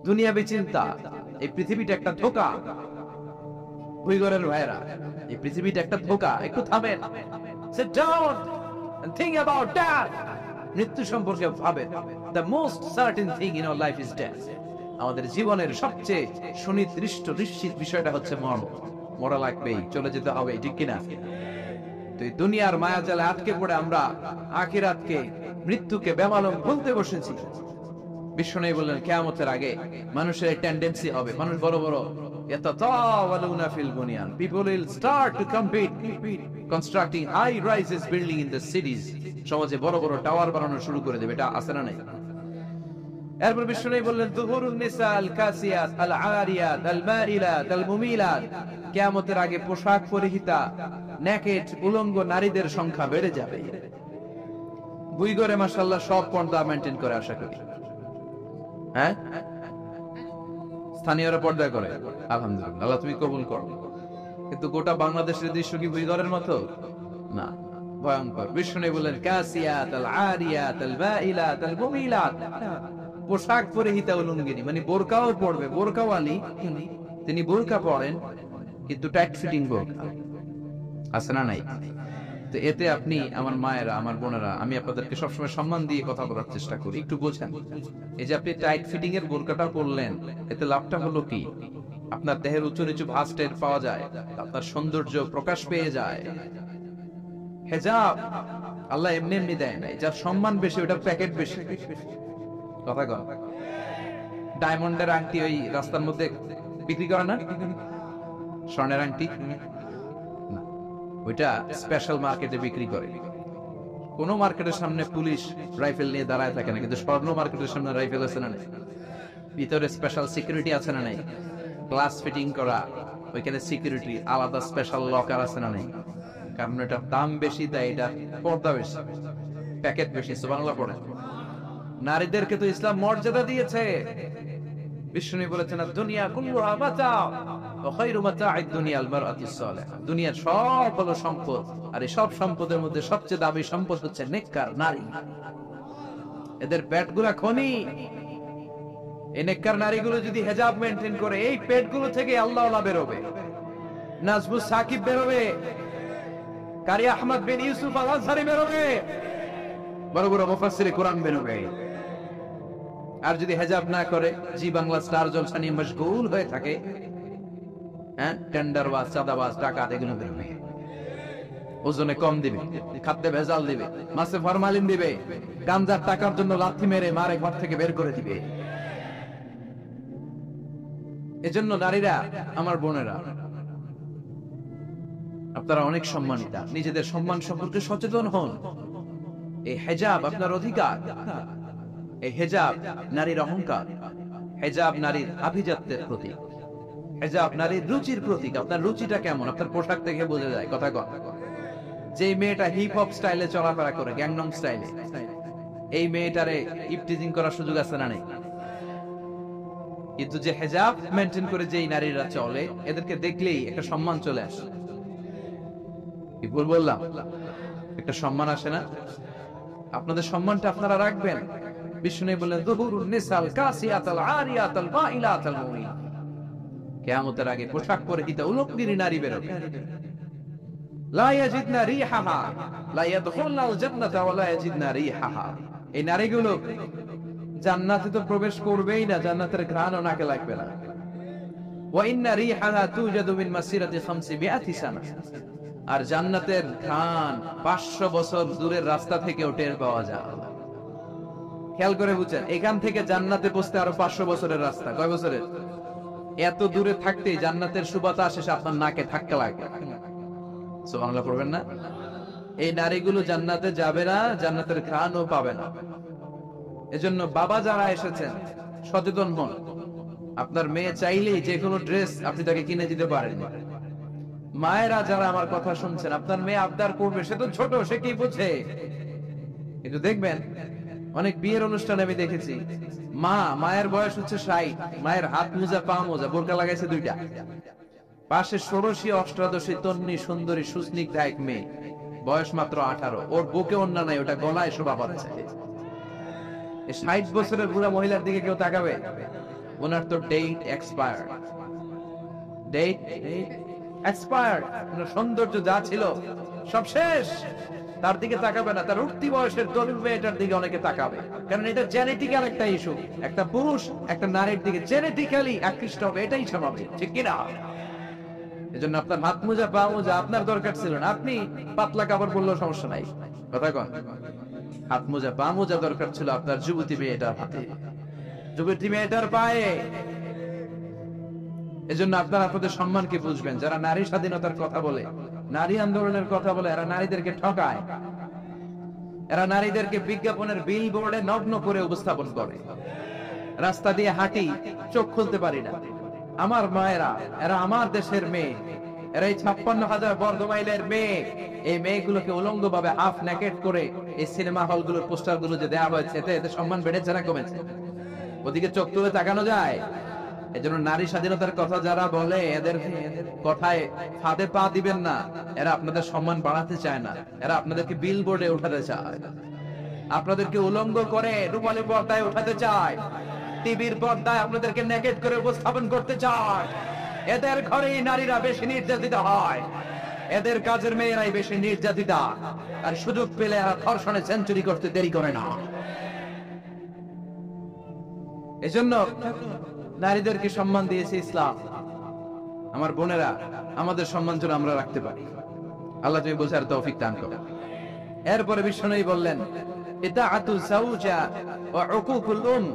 দুনিয়াবি চিন্তা, এই পৃথিবীটা একটা ধোঁকা। উইগরের ভাইরা, এই পৃথিবীটা একটা ধোঁকা, একটু থামেন, sit down and think about that. মৃত্যু সম্পর্কে ভাবেন। The most certain thing in our life is death. আমাদের জীবনের সবচেয়ে সুনির্দিষ্ট নিশ্চিত বিষয়টা হচ্ছে মরণ। মরা লাগবেই, চলে যেতে হবে, ঠিক কিনা? তো এই দুনিয়ার মায়াজালে আটকে পড়ে আমরা আখিরাতকে, মৃত্যুকে বেমালুম ভুলতে বসেছি। বিশ্বনবী বললেন কিয়ামতের আগে মানুষের এই টেন্ডেন্সি হবে, মানুষ বড় বড় ইয়াতাতাওয়ালুনা feel বুনিয়ান, people will start to compete constructing high rises building in the cities, সমাজে বড় বড় টাওয়ার বানানো শুরু করে দেবে। এটা আছে না নাই? এরপর বিশ্বনবী বললেন যুহুরুন নিসা আল কাসিয়াত আল আরিয়াত আল মাইলাত আল মুমিলাত, কিয়ামতের আগে পোশাক পরিহিতা নেকেড উলঙ্গ নারীদের সংখ্যা বেড়ে যাবে। বুইগরে মাশাআল্লাহ সব পর্দা মেইনটেইন করে, আশা করি। হ্যাঁ, স্থানীয়রা পর্দা করে, আলহামদুলিল্লাহ, আল্লাহ তুমি কবুল করো। কিন্তু গোটা বাংলাদেশের দৃশ্য কি বুইগরের মতো? না, ভয়ঙ্কর। বিষ্ণু বললেন কাসিয়াত আল আরিয়াত আল মাইলাত আল মুমিলাত, পোশাক পরিহিতা উলঙ্গিনী, মানে বোরকাও পরবে, বোরকাওয়ালি, তিনি বোরকা পরেন কিন্তু টাইট ফিটিং বোরকা, আছে না নাই? তো এতে আপনি, আমার মায়েরা, আমার বোনেরা, আমি আপনাদেরকে সবসময় সম্মান দিয়ে কথা বলার চেষ্টা করি, একটু বোঝেন। এই যে আপনি টাইট ফিটিং এর বোরকাটা পরলেন, এতে লাভটা হলো কি? আপনার দেহের উঁচু নিচু ভাঁজ টের পাওয়া যায়, আপনার সৌন্দর্য প্রকাশ পেয়ে যায়। হেজাব আল্লাহ এমনি এমনি দেয় নাই, যার সম্মান বেশি ওটা প্যাকেট বেশি। কথা কন, ডায়মন্ডের আংটি ওই রাস্তার মধ্যে বিক্রি করে না? স্বর্ণের আংটি না, ওইটা স্পেশাল মার্কেটে বিক্রি করে। কোন মার্কেটের সামনে পুলিশ রাইফেল নিয়ে দাঁড়ায় থাকে না, কিন্তু স্বর্ণ মার্কেটের সামনে রাইফেল আছে না নাই? ভিতরে স্পেশাল সিকিউরিটি আছে না নাই? গ্লাস ফিটিং করা, ওইখানে সিকিউরিটি আলাদা, স্পেশাল লকার আছে না নাই? কারণ এটার দাম বেশি, তাই এটা পর্দা বেশি, প্যাকেট বেশি। সুবহানাল্লাহ পড়ে। নারীদেরকে তো ইসলাম মর্যাদা দিয়েছে। বিষ্ণু বলেছেন দুনিয়া কুল্লুহা মাতা ওয়া খায়রু মাতা'আদ দুনিয়া আল মারআতুস সালিহা, দুনিয়ার সব হলো সম্পদ, আর এই সব সম্পদের মধ্যে সবচেয়ে দামি সম্পদ হচ্ছে নেককার নারী। এদের পেটগুলা খনি। এই নেককার নারীগুলো যদি হিজাব মেইনটেইন করে, এই পেটগুলো থেকে আল্লাহ ওয়ালা বের হবে, নাজমুস সাকিব বের হবে, কারি আহমদ বিন ইউসুফ আল আজহারি বের হবে, বড় বড় মুফাসসিরে কোরআন বের হবে। আর যদি হিজাব না করে, জি বাংলা স্টার জলসা নিয়ে মশগুল হয়ে থাকে, হ্যাঁ, টেন্ডারবাজ, চাঁদাবাজ, ডাকাত, এগুলো বের হবে। ওজনে কম দিবে, খাদ্যে ভেজাল দিবে, মাছে ফরমালিন দিবে, গাঞ্জার টাকার জন্য লাথি মেরে মারে ঘর থেকে বের করে দিবে। এজন্য নারীরা, আমার বোনেরা, আপনারা অনেক সম্মানিতা, নিজেদের সম্মান সম্পর্কে সচেতন হন। এই হিজাব আপনার অধিকার। এই হিজাব নারীর অহংকার, হিজাব নারীর আভিজাত্যের প্রতীক, হিজাব নারীর রুচির প্রতীক। আপনার রুচিটা কেমন আপনার পোশাক থেকে বোঝা যায়। কথা কন, যে মেয়েটা হিপ হপ স্টাইলে চলাফেরা করে, গ্যাংনং স্টাইলে, এই মেয়েটারে ইপটিজিং করার সুযোগ আছে না নেই? কিন্তু যে হিজাব মেইনটেইন করে যেই নারীরা চলে, এদেরকে দেখলেই একটা সম্মান চলে আসে। কি ভুল বললাম? একটা সম্মান আসে না? আপনাদের সম্মানটা আপনারা রাখবেন। বিষ্ণু বললেন যুহুরুন নিসাল কাসিয়াতাল আরিয়াতাল মাইলাতাল মুমিনাত, কিয়ামতের আগে পোশাক পরিহিতা উলঙ্গিনী নারী বের হবে। লা ইয়াজিদনা রিহাহা লা ইয়াদখুলনাল জান্নাতা ওয়া লা ইয়াজিদনা রিহাহা, এই নারীগুলো জান্নাতে তো প্রবেশ করবেই না, জান্নাতের ঘ্রাণও নাকে লাগবে না। ওয়া ইন্না রিহাহা তুজাদু মিন মাসিরাতি 500 সানা, আর জান্নাতের ঘ্রাণ 500 বছর দূরের রাস্তা থেকেও টের পাওয়া যায়। খেয়াল করে বুঝছেন, এখান থেকে জান্নাতে পৌঁছতে আরো 500 বছরের রাস্তা। কয় বছরের? এত দূরে থাকতেই জান্নাতের সুবাতাস এসে আপনার নাকে ধাক্কা লাগে। সুবহানাল্লাহ পড়বেন না? এই নারীগুলো জান্নাতে যাবে না, জান্নাতের ঘ্রাণও পাবে না। এজন্য বাবা যারা এসেছেন, সচেতন হন। আপনার মেয়ে চাইলেই যে কোনো ড্রেস আপনি তাকে কিনে দিতে পারেন। মায়েরা যারা আমার কথা শুনছেন, আপনার মেয়ে আবদার করবে, সে তো ছোট, সে কি বুঝে? কিন্তু দেখবেন অনেক বিয়ের অনুষ্ঠানে আমি দেখেছি, মায়ের বয়স হচ্ছে 60, মায়ের হাত মোজা, পা মোজা, বোরকা লাগাইছে 2টা, পাশে ষোড়শী, অষ্টাদশী, তন্নি, সুন্দরী, সুস্নিগ্ধা এক মেয়ে, বয়স মাত্র 18, ওর বুকে ওন্না নাই, ওটা গলায় শোভা পাচ্ছে। 60 বছরের বুড়া মহিলার দিকে কেউ তাকাবে? ওনার তো ডেট এক্সপায়ার্ড, ডেট এক্সপায়ার্ড। সৌন্দর্য যা ছিল সব শেষ। তার দিকে তাকাবে না, তার উঠতি বয়সের তরুণ মেয়েটার দিকে অনেকে তাকাবে, কারণ এটা জেনেটিক্যাল একটা ইস্যু। একটা পুরুষ একটা নারীর দিকে জেনেটিক্যালি আকৃষ্ট হবে, এটাই স্বাভাবিক, ঠিক কিনা? এজন্য আপনার হাত মোজা পা মোজা আপনার দরকার ছিল না, আপনি পাতলা কাপড় পরলেও সমস্যা নাই। কথা কন, হাত মোজা পা মোজা দরকার ছিল আপনার যুবতী মেয়েটার হাতে, যুবতী মেয়েটার পায়ে। এজন্য আপনারা আপনাদের সম্মানকে বুঝবেন। যারা নারী স্বাধীনতার কথা বলে, নারী আন্দোলনের কথা বলে, এরা নারীদেরকে ঠকায়, এরা নারীদেরকে বিজ্ঞাপনের বিল বোর্ডে নগ্ন করে উপস্থাপন করে। রাস্তা দিয়ে হাঁটি, চোখ খুলতে পারি না। আমার মায়েরা, এরা আমার দেশের মেয়ে, এরা এই 56,000 বর্গ মাইলের মেয়ে। এই মেয়েগুলোকে উলঙ্গ ভাবে হাফ নেকেট করে এই সিনেমা হলগুলোর পোস্টার গুলো যে দেওয়া হয়েছে, এতে সম্মান বেড়েছে না কমেছে? ওদিকে চোখ তুলে তাকানো যায়? এজন্য নারী স্বাধীনতার কথা যারা বলে, এদের কথায় ফাঁদে পা দিবেন না। এরা আপনাদের সম্মান বাড়াতে চায় না, এরা আপনাদেরকে বিল বোর্ডে উঠাতে চায়, আপনাদেরকে উলঙ্গ করে রূপালী পর্দায় উঠাতে চায়, টিভির পর্দায় আপনাদেরকে নেকেট করে উপস্থাপন করতে চায়। এদের ঘরেই নারীরা বেশি নির্যাতিত হয়, এদের কাজের মেয়েরাই বেশি নির্যাতিতা, আর সুযোগ পেলে এরা ধর্ষণে সেঞ্চুরি করতে দেরি করে না। এজন্য নারীদেরকে সম্মান দিয়েছে ইসলাম। আমার বোনেরা, আমাদের সম্মান যেন আমরা রাখতে পারি। আল্লাহ তুমি বোঝার তৌফিক দান করো। এরপরে বিশ্বনবী বললেন, ইতাআতু যাওজা ওয়া উকুকুল উম।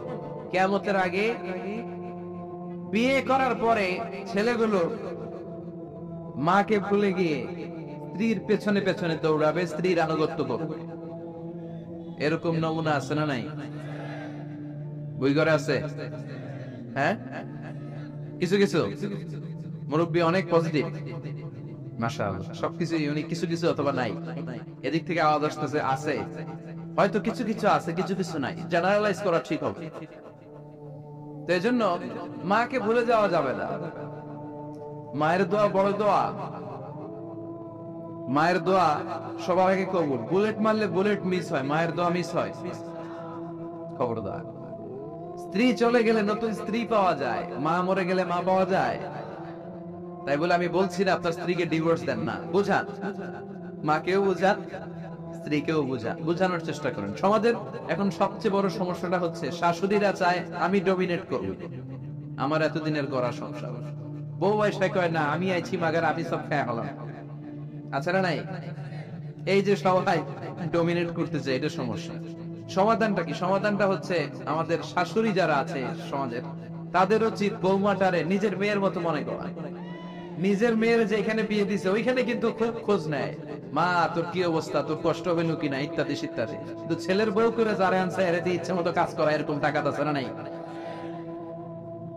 কিয়ামতের আগে বিয়ে করার পরে ছেলেগুলো মাকে ভুলে গিয়ে স্ত্রীর পেছনে পেছনে দৌড়াবে, স্ত্রীর আনুগত্য করবে। এরকম নমুনা আছে না নাই? বই ঘরে আছে? হ্যাঁ, কিছু কিছু মুরব্বী অনেক পজিটিভ, মাশাআল্লাহ, সবকিছু ইউনিক। কিছু কিছু অথবা নাই, এদিক থেকে আওয়াজ আসতেছে আছে, হয়তো কিছু কিছু আছে, কিছু কিছু নাই। জেনারেলাইজ করা ঠিক হবে। তো এই জন্য মাকে ভুলে যাওয়া যাবে না। মায়ের দোয়া বড় দোয়া, মায়ের দোয়া সবার আগে কবুল। বুলেট মারলে বুলেট মিস হয়, মায়ের দোয়া মিস হয়? খবরদার। স্ত্রী চলে গেলে নতুন স্ত্রী পাওয়া যায়, মা মরে গেলে মা পাওয়া যায়। তাই বলে আমি বলছি না আপনার স্ত্রীকে ডিভোর্স দেন না, বুঝান, মাকেও বুঝান, স্ত্রীকেও বুঝান, বুঝানোর চেষ্টা করেন। সমাজের এখন সবচেয়ে বড় সমস্যাটা হচ্ছে শাশুড়িরা চায় আমি ডমিনেট করব, আমার এতদিনের গড়া সংসার। বউ এসে কয় না, আমি আইছি মাগার আমি সব খেয়ে হলাম। আচ্ছা না নাই? এই যে সবাই ডমিনেট করতে চায়, এটা সমস্যা। সমাধানটা কি? সমাধানটা হচ্ছে আমাদের শাশুড়ি যারা আছে সমাজের, তাদের উচিত বৌমাটারে নিজের মেয়ের মতো মনে করা। নিজের মেয়ের যে এখানে বিয়ে দিছে ওইখানে কিন্তু খুব খোঁজ নেয়, মা তোর কি অবস্থা, তোর কষ্ট হবে কিনা, ইত্যাদি ইত্যাদি। কিন্তু ছেলের বউ করে যারা আনছে এর দিয়ে ইচ্ছে মতো কাজ করা, এরকম টাকা আছে না নাই?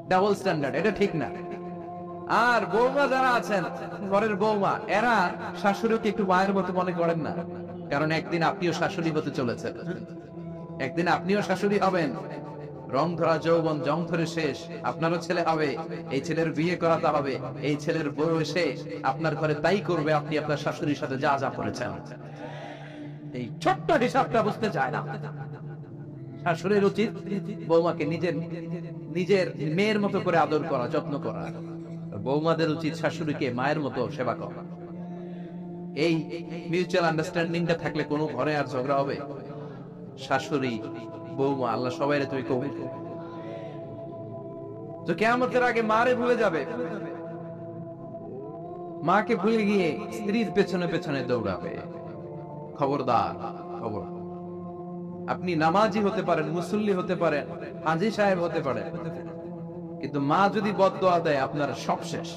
ডাবল স্ট্যান্ডার্ড, এটা ঠিক না। আর বৌমা যারা আছেন, ঘরের বৌমা, এরা শাশুড়িকে একটু মায়ের মতো মনে করেন না, কারণ একদিন আপনিও শাশুড়ি হতে চলেছেন, একদিন আপনিও শাশুড়ি হবেন। রং ধরা যৌবন জং ধরে শেষ, আপনারও ছেলে হবে, এই ছেলের বিয়ে করাতে হবে, এই ছেলের বউ এসে আপনার ঘরে তাই করবে আপনি আপনার শাশুড়ির সাথে যা যা করেছেন। এই ছোট্ট হিসাবটা বুঝতে চায় না। শাশুড়ির উচিত বৌমাকে নিজের নিজের মেয়ের মতো করে আদর করা, যত্ন করা। বৌমাদের উচিত শাশুড়িকে মায়ের মতো সেবা করা। এই মিউচুয়াল আন্ডারস্ট্যান্ডিংটা থাকলে কোনো ঘরে আর ঝগড়া হবে? শাশুড়ি বৌমা, আল্লাহ সবাইরে তুমি কবুল করো। তো কিয়ামতের আগে মারে ভুলে যাবে, মাকে ভুলে গিয়ে স্ত্রীর পেছনে পেছনে দৌড়াবে। খবরদার, খবর। আপনি নামাজি হতে পারেন, মুসল্লি হতে পারেন, হাজী সাহেব হতে পারেন, কিন্তু মা যদি বদদোয়া দেয় আপনার সব শেষ,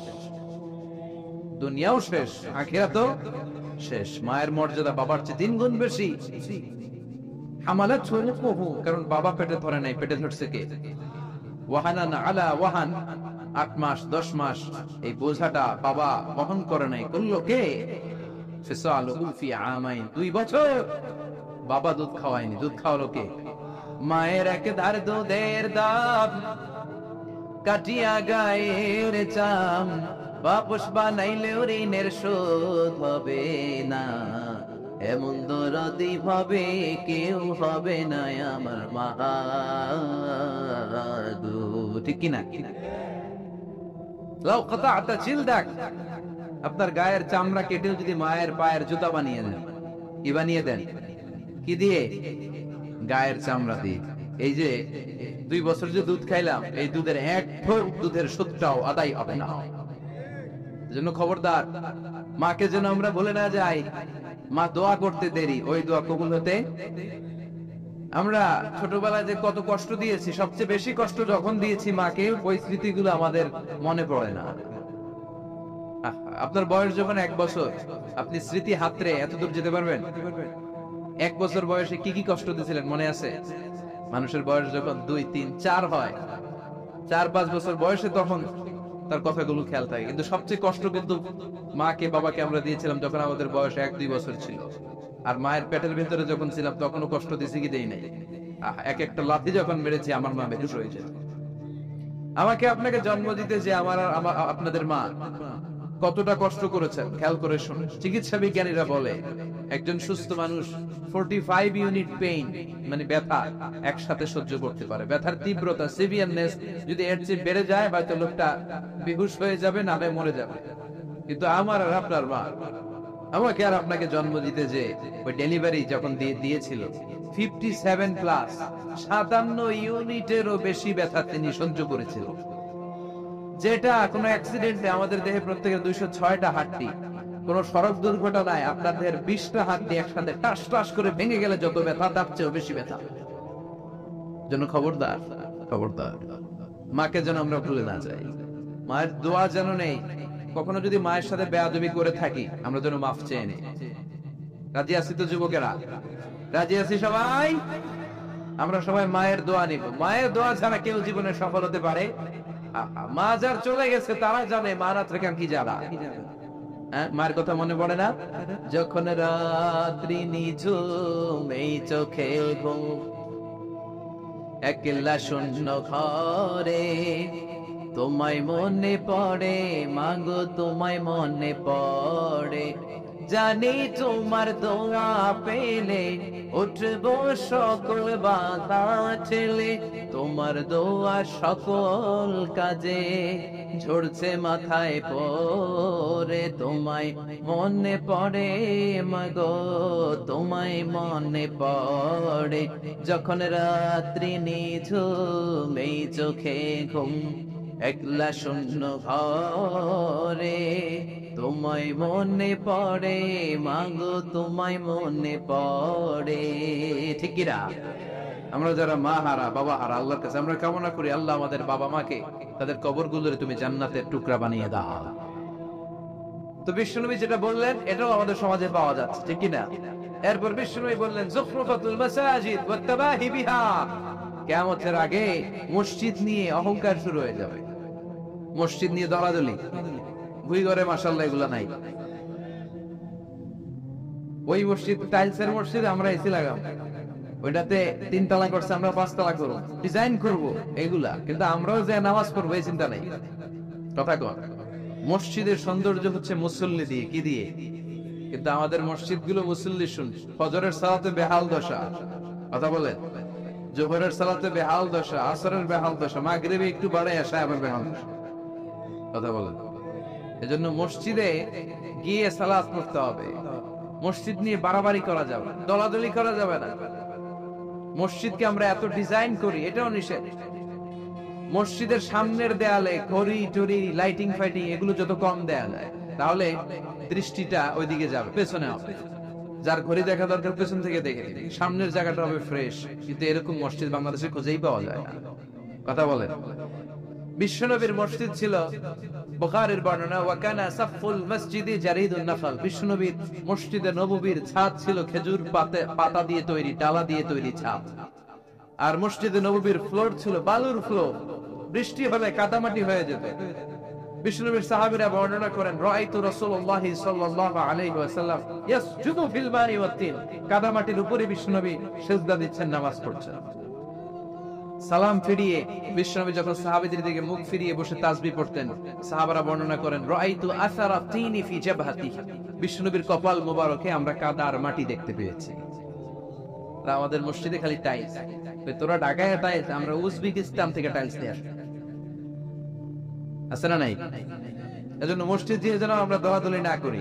দুনিয়াও শেষ, আখিরাতও শেষ। মায়ের মর্যাদা বাবার চেয়ে 3 গুণ বেশি। হামালাতহু উম্মুহু, কারণ বাবা পেটে ধরে নাই, পেটে ধরছে কে? ওয়াহানান আলা ওয়াহান, 8 মাস 10 মাস এই বোঝাটা বাবা বহন করে নাই, করলো কে? ফিসালুহু ফি আমাইন, 2 বছর বাবা দুধ খাওয়ায়নি, দুধ খাওয়ালো কে? মায়ের এক ধার দুধের দাম কাটিয়া গায়ের চাম, বাপস বানাইলেও ঋণের শোধ হবে না, এমন দরদি ভাবে কেউ হবে না আমার মা দুধ ঠিক কিনা? লাউ কাতা'তা জিলদাক, আপনার গায়ের চামড়া কেটেও যদি মায়ের পায়ের জুতা বানিয়ে দেন, কি বানিয়ে দেন? কি দিয়ে? গায়ের চামড়া দিয়ে। এই যে 2 বছর যে দুধ খাইলাম, এই দুধের এক ঢোক দুধের সুদটাও আদায় হবে না। এজন্য খবরদার, মাকে যেন আমরা বলে না যাই মা দোয়া করতে দেরি, ওই দোয়া কবুল হতে। আমরা ছোটবেলায় যে কত কষ্ট দিয়েছি, সবচেয়ে বেশি কষ্ট যখন দিয়েছি মাকে, ওই স্মৃতিগুলো আমাদের মনে পড়ে না। আপনার বয়স যখন 1 বছর, আপনি স্মৃতি হাতরে এত দূর যেতে পারবেন? 1 বছর বয়সে কি কি কষ্ট দিয়েছিলেন মনে আছে? মানুষের বয়স যখন 2, 3, 4 হয়, 4-5 বছর বয়সে, তখন তার কথাগুলো খেয়াল থাকে। কিন্তু সবচেয়ে কষ্ট কিন্তু মাকে বাবাকে আমরা দিয়েছিলাম যখন আমাদের বয়স 1-2 বছর ছিল। আর মায়ের পেটের ভিতরে যখন ছিলাম তখনও কষ্ট দিছি কি দেই নাই? এক একটা লাথি যখন মেরেছি আমার মা বেহুশ হয়ে যেত। আমাকে আপনাকে জন্ম দিতে যে আমার আপনাদের মা কতটা কষ্ট করেছেন খেয়াল করে শুনুন। চিকিৎসা বিজ্ঞানীরা বলে একজন সুস্থ মানুষ 45 ইউনিট পেইন, মানে ব্যথা, একসাথে সহ্য করতে পারে। ব্যথার তীব্রতা, সিভিয়ারনেস যদি এর চেয়ে বেড়ে যায়, হয়তো লোকটা বেহুশ হয়ে যাবে, নালে মরে যাবে। কিন্তু আমার আর আপনার মা আমাকে আর আপনাকে জন্ম দিতে যে ওই ডেলিভারি যখন দিয়েছিল, 57 প্লাস 57 ইউনিটেরও বেশি ব্যথা তিনি সহ্য করেছিল। যেটা কোনো অ্যাক্সিডেন্টে আমাদের দেহে প্রত্যেকের 206টা হাড্ডি, কোন সড়ক দুর্ঘটনায় আপনার দেহের 20টা হাড্ডি একসাথে টাস টাস করে ভেঙে গেলে যত ব্যথা, তার চেয়েও বেশি ব্যথা। জন্য খবরদার, খবরদার, মাকে যেন আমরা ভুলে না যাই। মায়ের দোয়া যেন নেই। কখনো যদি মায়ের সাথে বেয়াদবি করে থাকি, আমরা যেন মাফ চেয়ে নিই। রাজি আছি তো যুবকেরা? রাজি আছি সবাই? আমরা সবাই মায়ের দোয়া নিব। মায়ের দোয়া ছাড়া কেউ জীবনে সফল হতে পারে? মা যার চলে গেছে তারা জানে মা না থেকে কি যারা। মায়ের কথা মনে পড়ে না? যখন রাত্রি নিঝুম, এই চোখে ঘুম, একলা শূন্য ঘরে, তোমায় মনে পড়ে মাগো, তোমায় মনে পড়ে, জানি তোমার দোয়া পেলে উঠবো সকল বাধা ঠেলে, তোমার দোয়া সকল কাজে ঝরছে মাথায় পড়ে, তোমায় মনে পড়ে মাগো, তোমায় মনে পড়ে, যখন রাত্রি নিঝুম, এই চোখে ঘুম, একলা শূন্য ঘরে, তোমায় মনে পড়ে মাগো, তোমায় মনে পড়ে। ঠিক কিনা? আমরা যারা মা হারা, বাবা হারা, আল্লাহর কাছে আমরা কামনা করি, আল্লাহ আমাদের বাবা মাকে তাদের কবরগুলোরে তুমি জান্নাতের টুকরা বানিয়ে দাও। তো বিশ্বনবী যেটা বললেন এটাও আমাদের সমাজে পাওয়া যাচ্ছে, ঠিক কিনা? এরপর বিশ্বনবী বললেন যুখরুফাতুল মাসাজিদ ওয়াত তাবাহি বিহা, কিয়ামতের আগে মসজিদ নিয়ে অহংকার শুরু হয়ে যাবে। মসজিদ নিয়ে দলাদলি, ভুই ঘরে মাশাআল্লাহ এগুলা নাই। ওই মসজিদ টাইলসের মসজিদ, আমরা এসি লাগাবো, ওইটাতে 3 তলা করছে আমরা 5 তলা করবো, ডিজাইন করবো এগুলা, কিন্তু আমরাও যে নামাজ পড়বো এই চিন্তা নেই। কথা কর, মসজিদের সৌন্দর্য হচ্ছে মুসল্লি দিয়ে, কি দিয়ে? কিন্তু আমাদের মসজিদ গুলো মুসল্লি শুন, ফজরের সালাতে বেহাল দশা, কথা বলেন, জোহরের সালাতে বেহাল দশা, আসরের বেহাল দশা, মাগরিবে একটু বাড়ায় আসে আবার বেহাল দশা, কথা বলেন। এজন্য মসজিদে গিয়ে সালাত পড়তে হবে। মসজিদ নিয়ে বাড়াবাড়ি করা যাবে, দলাদলি করা যাবে না। মসজিদকে আমরা এত ডিজাইন করি, এটাও নিষেধ। মসজিদের সামনের দেয়ালে ঘড়ি টড়ি, লাইটিং ফাইটিং এগুলো যত কম দেয়া যায়, তাহলে দৃষ্টিটা ওইদিকে যাবে, পেছনে হবে। যার ঘড়ি দেখা দরকার পেছন থেকে দেখে, সামনের জায়গাটা হবে ফ্রেশ। কিন্তু এরকম মসজিদ বাংলাদেশে খুঁজেই পাওয়া যায় না, কথা বলেন। বিশ্বনবীর মসজিদ ছিল, বুখারীর বর্ণনা, ওয়াকানা সাফুল মসজিদি জারিদুন নাফল, বিশ্বনবীর মসজিদে নববীর ছাদ ছিল খেজুর পাতা দিয়ে তৈরি, ডালা দিয়ে তৈরি ছাদ। আর মসজিদে নববীর ফ্লোর ছিল বালুর ফ্লোর, বৃষ্টি হলে কাদামাটি হয়ে যেত। বিশ্বনবীর সাহাবীরা বর্ণনা করেন, রাআইতু রাসূলুল্লাহি সাল্লাল্লাহু আলাইহি ওয়াসাল্লাম ইয়াসজুদু ফিল মাই ওয়াত তিন, কাদামাটির উপরে বিশ্বনবী সিজদা দিচ্ছেন, নামাজ পড়ছেন। সালাম ফিরিয়ে বিশ্বনবী যখন সাহাবীদের দিকে মুখ ফিরিয়ে বসে তাসবিহ পড়তেন, সাহাবারা বর্ণনা করেন, রাআইতু আসারা তিনি ফি জাবহাতিহি, বিশ্বনবীর কপাল মোবারকে আমরা কাদা আর মাটি দেখতে পেয়েছি। আমাদের মসজিদে খালি টাইলস, তোরা ঢাকায় টাইলস, আমরা উজবেকিস্তান থেকে টাইলস নিয়ে আসি। আছে না নাই? এজন্য মসজিদ দিয়ে যেন আমরা দলাদলি না করি,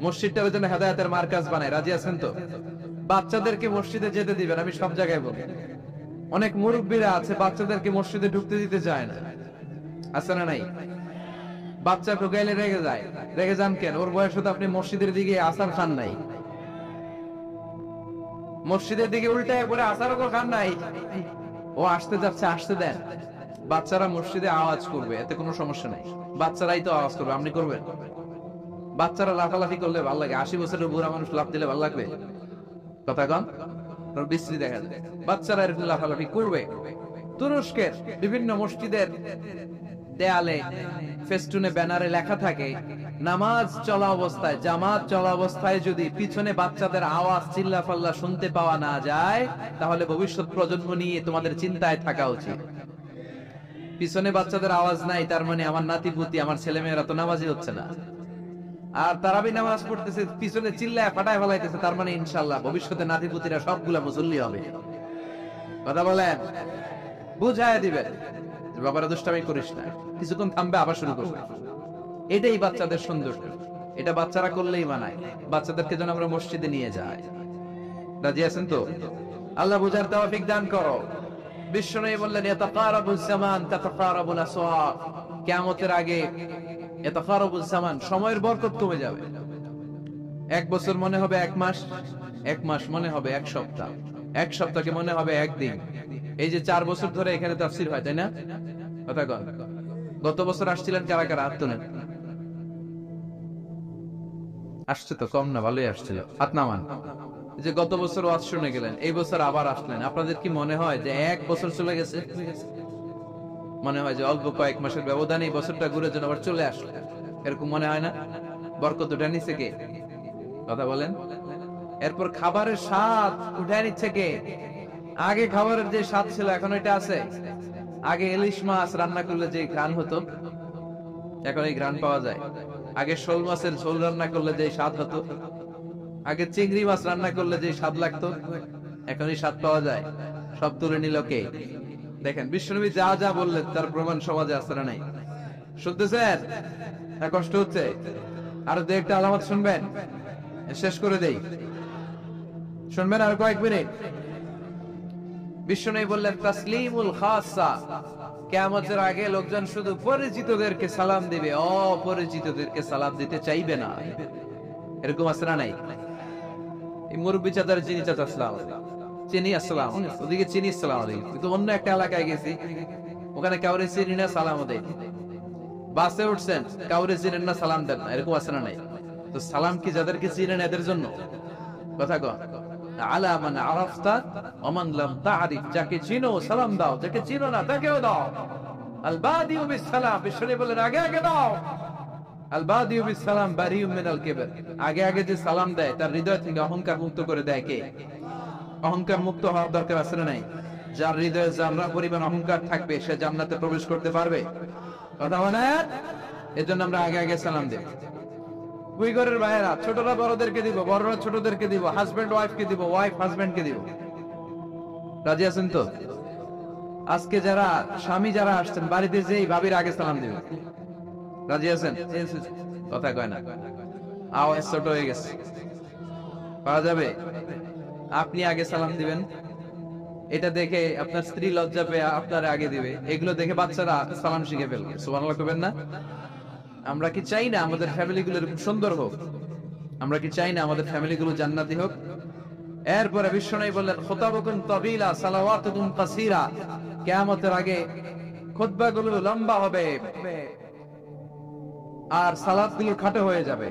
মসজিদটা ওই জন্য হেদায়েতের মার্কাজ বানায়। রাজি আছেন তো? বাচ্চাদেরকে মসজিদে যেতে দিবেন, আমি সব জায়গায় বলি। অনেক মুরব্বীরা আছে বাচ্চাদেরকে মসজিদে ঢুকতে দিতে চায় না, আছে না নাই? বাচ্চা ঢুকাইলে রেগে যায়। রেগে যান কেন? ওর বয়সে তো আপনি মসজিদের দিকে আসার খান নাই, মসজিদের দিকে উল্টায় পরে আসার খান নাই। ও আসতে যাচ্ছে, আসতে দেন। বাচ্চারা মসজিদে আওয়াজ করবে, এতে কোনো সমস্যা নাই। বাচ্চারাই তো আওয়াজ করবে, আপনি করবেন? বাচ্চারা লাফালাফি করলে ভালো লাগে? 80 বছরের বুড়া মানুষ লাফ দিলে ভালো লাগবে? কথা কন, বিশ্রী দেখা যায়। বাচ্চারা এরকম লাফালাফি করবে। তুরস্কের বিভিন্ন মসজিদের দেয়ালে, ফেস্টুনে, ব্যানারে লেখা থাকে, নামাজ চলা অবস্থায়, জামাত চলা অবস্থায় যদি পিছনে বাচ্চাদের আওয়াজ চিল্লাফাল্লা শুনতে পাওয়া না যায়, তাহলে ভবিষ্যৎ প্রজন্ম নিয়ে তোমাদের চিন্তায় থাকা উচিত। পিছনে বাচ্চাদের আওয়াজ নাই, তার মানে আমার নাতিপুতি, আমার ছেলেমেয়েরা তো নামাজি হচ্ছে না। আর তারাবি নামাজ পড়তেছে, পিছনে চিল্লায় ফাটায় ফেলাইতেছে, তার মানে ইনশাআল্লাহ ভবিষ্যতে নাতিপুতিরা সবগুলা মুসল্লি হবে। কথা বলেন, বুঝায় দিবেন বাবারা দুষ্টামি করিস না, কিছুক্ষণ থামবে আবার শুরু করবে। এটাই বাচ্চাদের সৌন্দর্য, এটা বাচ্চারা করলেই মানায়। বাচ্চাদেরকে যেন আমরা মসজিদে নিয়ে যাই। রাজি আছেন তো? আল্লাহ বুঝার তৌফিক দান করো। বিশ্বনবী বললেন, ইয়াতাকারাবুজ জামান তাতাকারাবুল আসওয়াক। কিয়ামতের আগে ইয়াতাকারাবুজ জামান, সময়ের বরকত কমে যাবে। 1 বছর মনে হবে 1 মাস, 1 মাস মনে হবে 1 সপ্তাহ, 1 সপ্তাহকে মনে হবে 1 দিন। এই যে 4 বছর ধরে এখানে তাফসীর হয়, তাই না? কথা কন। গত বছর আসছিলেন কারা কারা? হাত তোলেন। আসছে তো কম না, ভালোই আসছিল, হাত নামান। যে গত বছর ওয়াজ শুনে গেলেন, এই বছর আবার আসলেন, আপনাদের কি মনে হয় যে 1 বছর চলে গেছে? মনে হয় যে অল্প কয়েক মাসের ব্যবধানে এই বছরটা ঘুরে যেন আবার চলে আসলো, এরকম মনে হয় না? বরকত উঠে নিচ্ছে কে? কথা বলেন। এরপর খাবারের স্বাদ উঠে নিচ্ছে কে? আগে খাবারের যে স্বাদ ছিল এখন ওইটা আছে? আগে ইলিশ মাছ রান্না করলে যে ঘ্রাণ হতো, এখন এই ঘ্রাণ পাওয়া যায়? আগে শোল মাছের ঝোল রান্না করলে যে স্বাদ হতো, আগে চিংড়ি মাছ রান্না করলে যে স্বাদ লাগতো, এখন এই স্বাদ পাওয়া যায়? সব তুলে নিল কে? দেখেন, বিশ্বনবী যা যা বললেন তার প্রমাণ সমাজে আছে না নাই? শুনতেছেন? কষ্ট হচ্ছে? আর দু একটা আলামত শুনবেন, শেষ করে দেই। শুনবেন আর কয়েক মিনিট? বিশ্বনবী বললেন, তাসলিমুল খাসা। কিয়ামতের আগে লোকজন শুধু পরিচিতদেরকে সালাম দিবে, অপরিচিতদেরকে সালাম দিতে চাইবে না। এরকম আছে না নাই? এই মুরব্বী চাচার চিনি চাচা আসসালাম চিনি আসসালাম, ওদিকে চিনি আসসালাম আলাইকুম। কিন্তু অন্য একটা এলাকায় গেছি, ওখানে কাউরে চিনি না, সালাম দেয়। বাসে উঠছেন, কাউরে চিনেন না, সালাম দেন না, এরকম আছে না নাই? তো সালাম কি যাদেরকে চিনেন এদের জন্য? কথা কন। আলা মান আরাফতা ওয়া মান লাম তা'রিফ, যাকে চিনো সালাম দাও, যাকে চিনো না তাকেও দাও। আল বাদিউ বিস সালাম, বিশ্বনবী বলেন আগে আগে দাও। আল বাদিউ বিস সালাম বারিউম মিনাল কিবর, আগে আগে যে সালাম দেয় তার হৃদয় থেকে অহংকার মুক্ত করে দেয় কে? অহংকার মুক্ত হওয়ার দরকার আছে না নাই? যার হৃদয়ে জাররা পরিমাণ অহংকার থাকবে সে জান্নাতে প্রবেশ করতে পারবে? কথা বলেন। এজন্য আমরা আগে আগে সালাম দেব। দুই ঘরের ভাইয়েরা, ছোটরা বড়দেরকে দিব, বড়রা ছোটদেরকে দিব, হাজবেন্ড ওয়াইফকে দিব, ওয়াইফ হাজবেন্ডকে দিব। রাজি আছেন তো? আজকে যারা স্বামী যারা আসছেন, বাড়িতে যেই ভাবির আগে সালাম দিবেন। রাজি আছেন? কথা কয় না, আওয়াজ ছোট হয়ে গেছে। পাওয়া যাবে? আপনি আগে সালাম দিবেন, এটা দেখে আপনার স্ত্রী লজ্জা পেয়ে আপনার আগে দিবে। এগুলো দেখে বাচ্চারা সালাম শিখে ফেলবে। সুবহানাল্লাহ কইবেন না? আমরা কি চাই না আমাদের ফ্যামিলি গুলো এরকম সুন্দর হোক? আমরা কি চাই না আমাদের ফ্যামিলি গুলো জান্নাতি হোক? এরপরে বিশ্বনবী বললেন, খুতাবুকুম তাবিলা সালাওয়াতুকুম কাসীরা। কিয়ামতের আগে খুতবাগুলো লম্বা হবে আর সালাতগুলো খাটো হয়ে যাবে।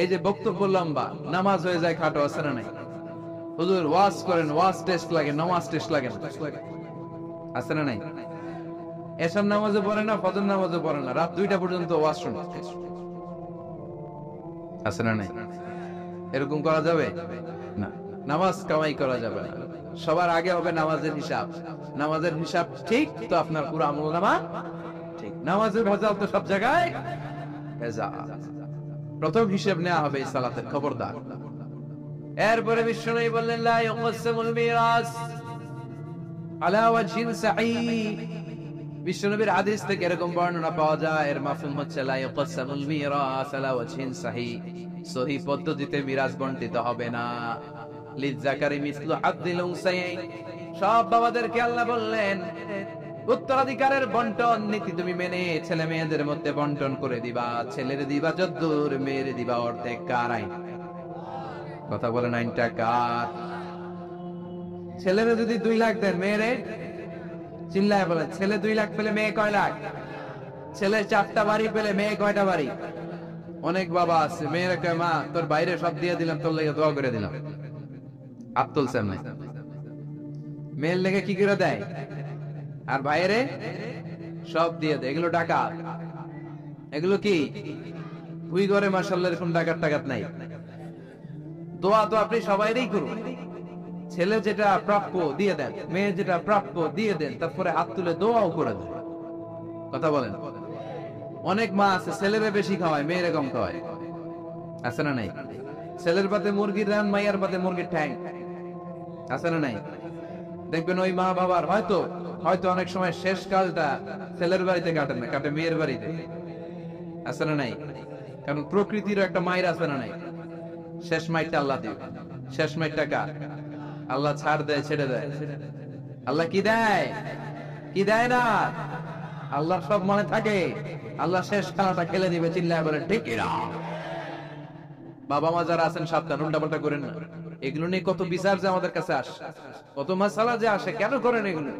এই যে বক্তব্য লম্বা, নামাজ হয়ে যায় খাটো, আছে না নাই? হুজুর ওয়াজ করেন, ওয়াজ টেস্ট লাগে, নামাজ টেস্ট লাগে না, আছে না নাই? এসব নামাজও পড়ে না, ফজর নামাজও পড়ে না, রাত 2টা পর্যন্ত ওয়াজ শুনে, আছে না নাই? এরকম করা যাবে না। নামাজ কামাই করা যাবে না। সবার আগে হবে নামাজের হিসাব। নামাজের হিসাব ঠিক তো আপনার পুরো আমলনামা ঠিক। নামাজের ভেজাল তো সব জায়গায় ভেজাল। প্রথম হিসাব নেওয়া হবে এই সালাতের, খবরদার। এরপরে বিশ্বনবী বললেন, লা ইউকসিমুল মিরাস আলা ওয়াজহিন সাঈ। বিশ্বনবীর হাদিস থেকে এরকম বর্ণনা পাওয়া যায়, এর মাফহুম হচ্ছে লা ইয়াকসামুল মিরাস আলা ওয়াজহিন সহিহ, সহিহ পদ্ধতিতে মিরাজ বণ্টিত হবে না। লিযাকারি মিসলু হাদ্দিল উনসাইন, সব বাবাদেরকে আল্লাহ বললেন উত্তরাধিকারের বন্টন নীতি তুমি মেনে ছেলে মেয়েদের মধ্যে বন্টন করে দিবা। ছেলের দিবা যদ্দুর, মেয়ের দিবা অর্ধেক। কার আইন? কথা বলেন, আইনটা কার? ছেলেরা যদি 2 লাখ দেন, মেয়েরে চিল্লায় বলেন, ছেলে 2 লাখ পেলে মেয়ে কয় লাখ? ছেলে 4টা বাড়ি পেলে মেয়ে কয়টা বাড়ি? অনেক বাবা আছে মেয়েরা কয় মা তোর বাইরে সব দিয়ে দিলাম, তোর লেগে দোয়া করে দিলাম। হাত তুলছেন না? মেয়ের লেগে কি করে দেয়? আর বাইরে সব দিয়ে দেয়। এগুলো ডাকাত। এগুলো কি ওই ঘরে মাশাআল্লাহ এরকম ডাকাত টাকাত নাই। দোয়া তো আপনি সবাইরই করুন। ছেলে যেটা প্রাপ্য দিয়ে দেন, মেয়ে যেটা প্রাপ্য দিয়ে দেন, তারপরে হাত তুলে দোয়াও করে দেন। কথা বলেন। অনেক মা আছে ছেলেরে বেশি খাওয়ায়, মেয়েরে কম খাওয়ায়, আছে না নাই? ছেলের পাতে মুরগির রান, মাইয়ার পাতে মুরগির ঠ্যাং, আছে না নাই? দেখবেন ওই মা বাবার হয়তো অনেক সময় শেষ কালটা ছেলের বাড়িতে কাটে না, কাটে মেয়ের বাড়িতে, আছে না নাই? কারণ প্রকৃতির একটা মায়ের আছে না নাই? শেষ মাইরটা আল্লাহ দিবে। শেষ মাইরটা কার? আল্লাহ ছাড় দেয়, ছেড়ে দেয়। আল্লাহ কি দেয়? কি দেয় না? আল্লাহ সব মনে থাকে। আল্লাহ শেষ খানাটা খেলে দিবে। চিল্লায় বলে ঠিক না? বাবা মা যারা আছেন সাবধান, উল্টাপাল্টা করেন না। এগুলো নিয়ে কত বিচার যে আমাদের কাছে আসে, কত মাসালা যে আসে। কেন করেন এগুলো?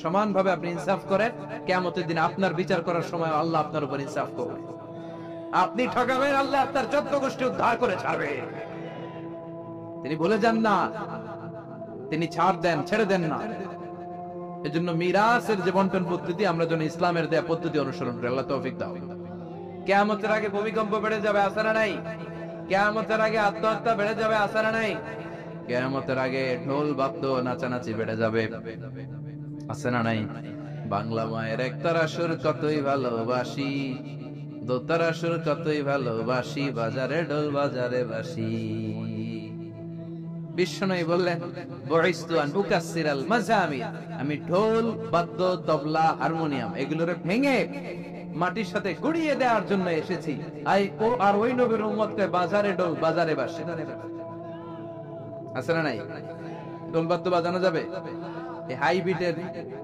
সমানভাবে আপনি ইনসাফ করেন, কিয়ামতের দিন আপনার বিচার করার সময় আল্লাহ আপনার উপর ইনসাফ করবে। আপনি ঠকাবেন, আল্লাহ আপনার 14 গোষ্ঠী উদ্ধার করে ছাড়বে। তিনি বলে যান না, তিনি ছাড় দেন, ছেড়ে দেন না। এজন্য মিরাসের যে বন্টন পদ্ধতি, আমরা যেন ইসলামের দেয়া পদ্ধতি অনুসরণ করি। আল্লাহ তৌফিক দাও। কিয়ামতের আগে ভূমিকম্প বেড়ে যাবে, আছে না নাই? কিয়ামতের আগে আত্মহত্যা বেড়ে যাবে, আছে না নাই? কিয়ামতের আগে ঢোল বাদ্য নাচানাচি বেড়ে যাবে, আছে না নাই? বাংলা মায়ের একতারা সুর কতই ভালোবাসি, দোতারা সুর কতই ভালোবাসি, বাজারে ঢোল বাজারে বাসি। বিশ্বনবী বললেন বুইস্তু আন উকাসসিরাল মাযামির, আমি ঢোল বাদ্য তবলা হারমোনিয়াম এগুলোরে ভেঙে মাটির সাথে গুড়িয়ে দেওয়ার জন্য এসেছি। আর ওই নবীর উম্মতকে বাজারে ঢোল বাজারে বাসি, আছে না নাই? ঢোল বাদ্য বাজানো যাবে? এই হাই বিটের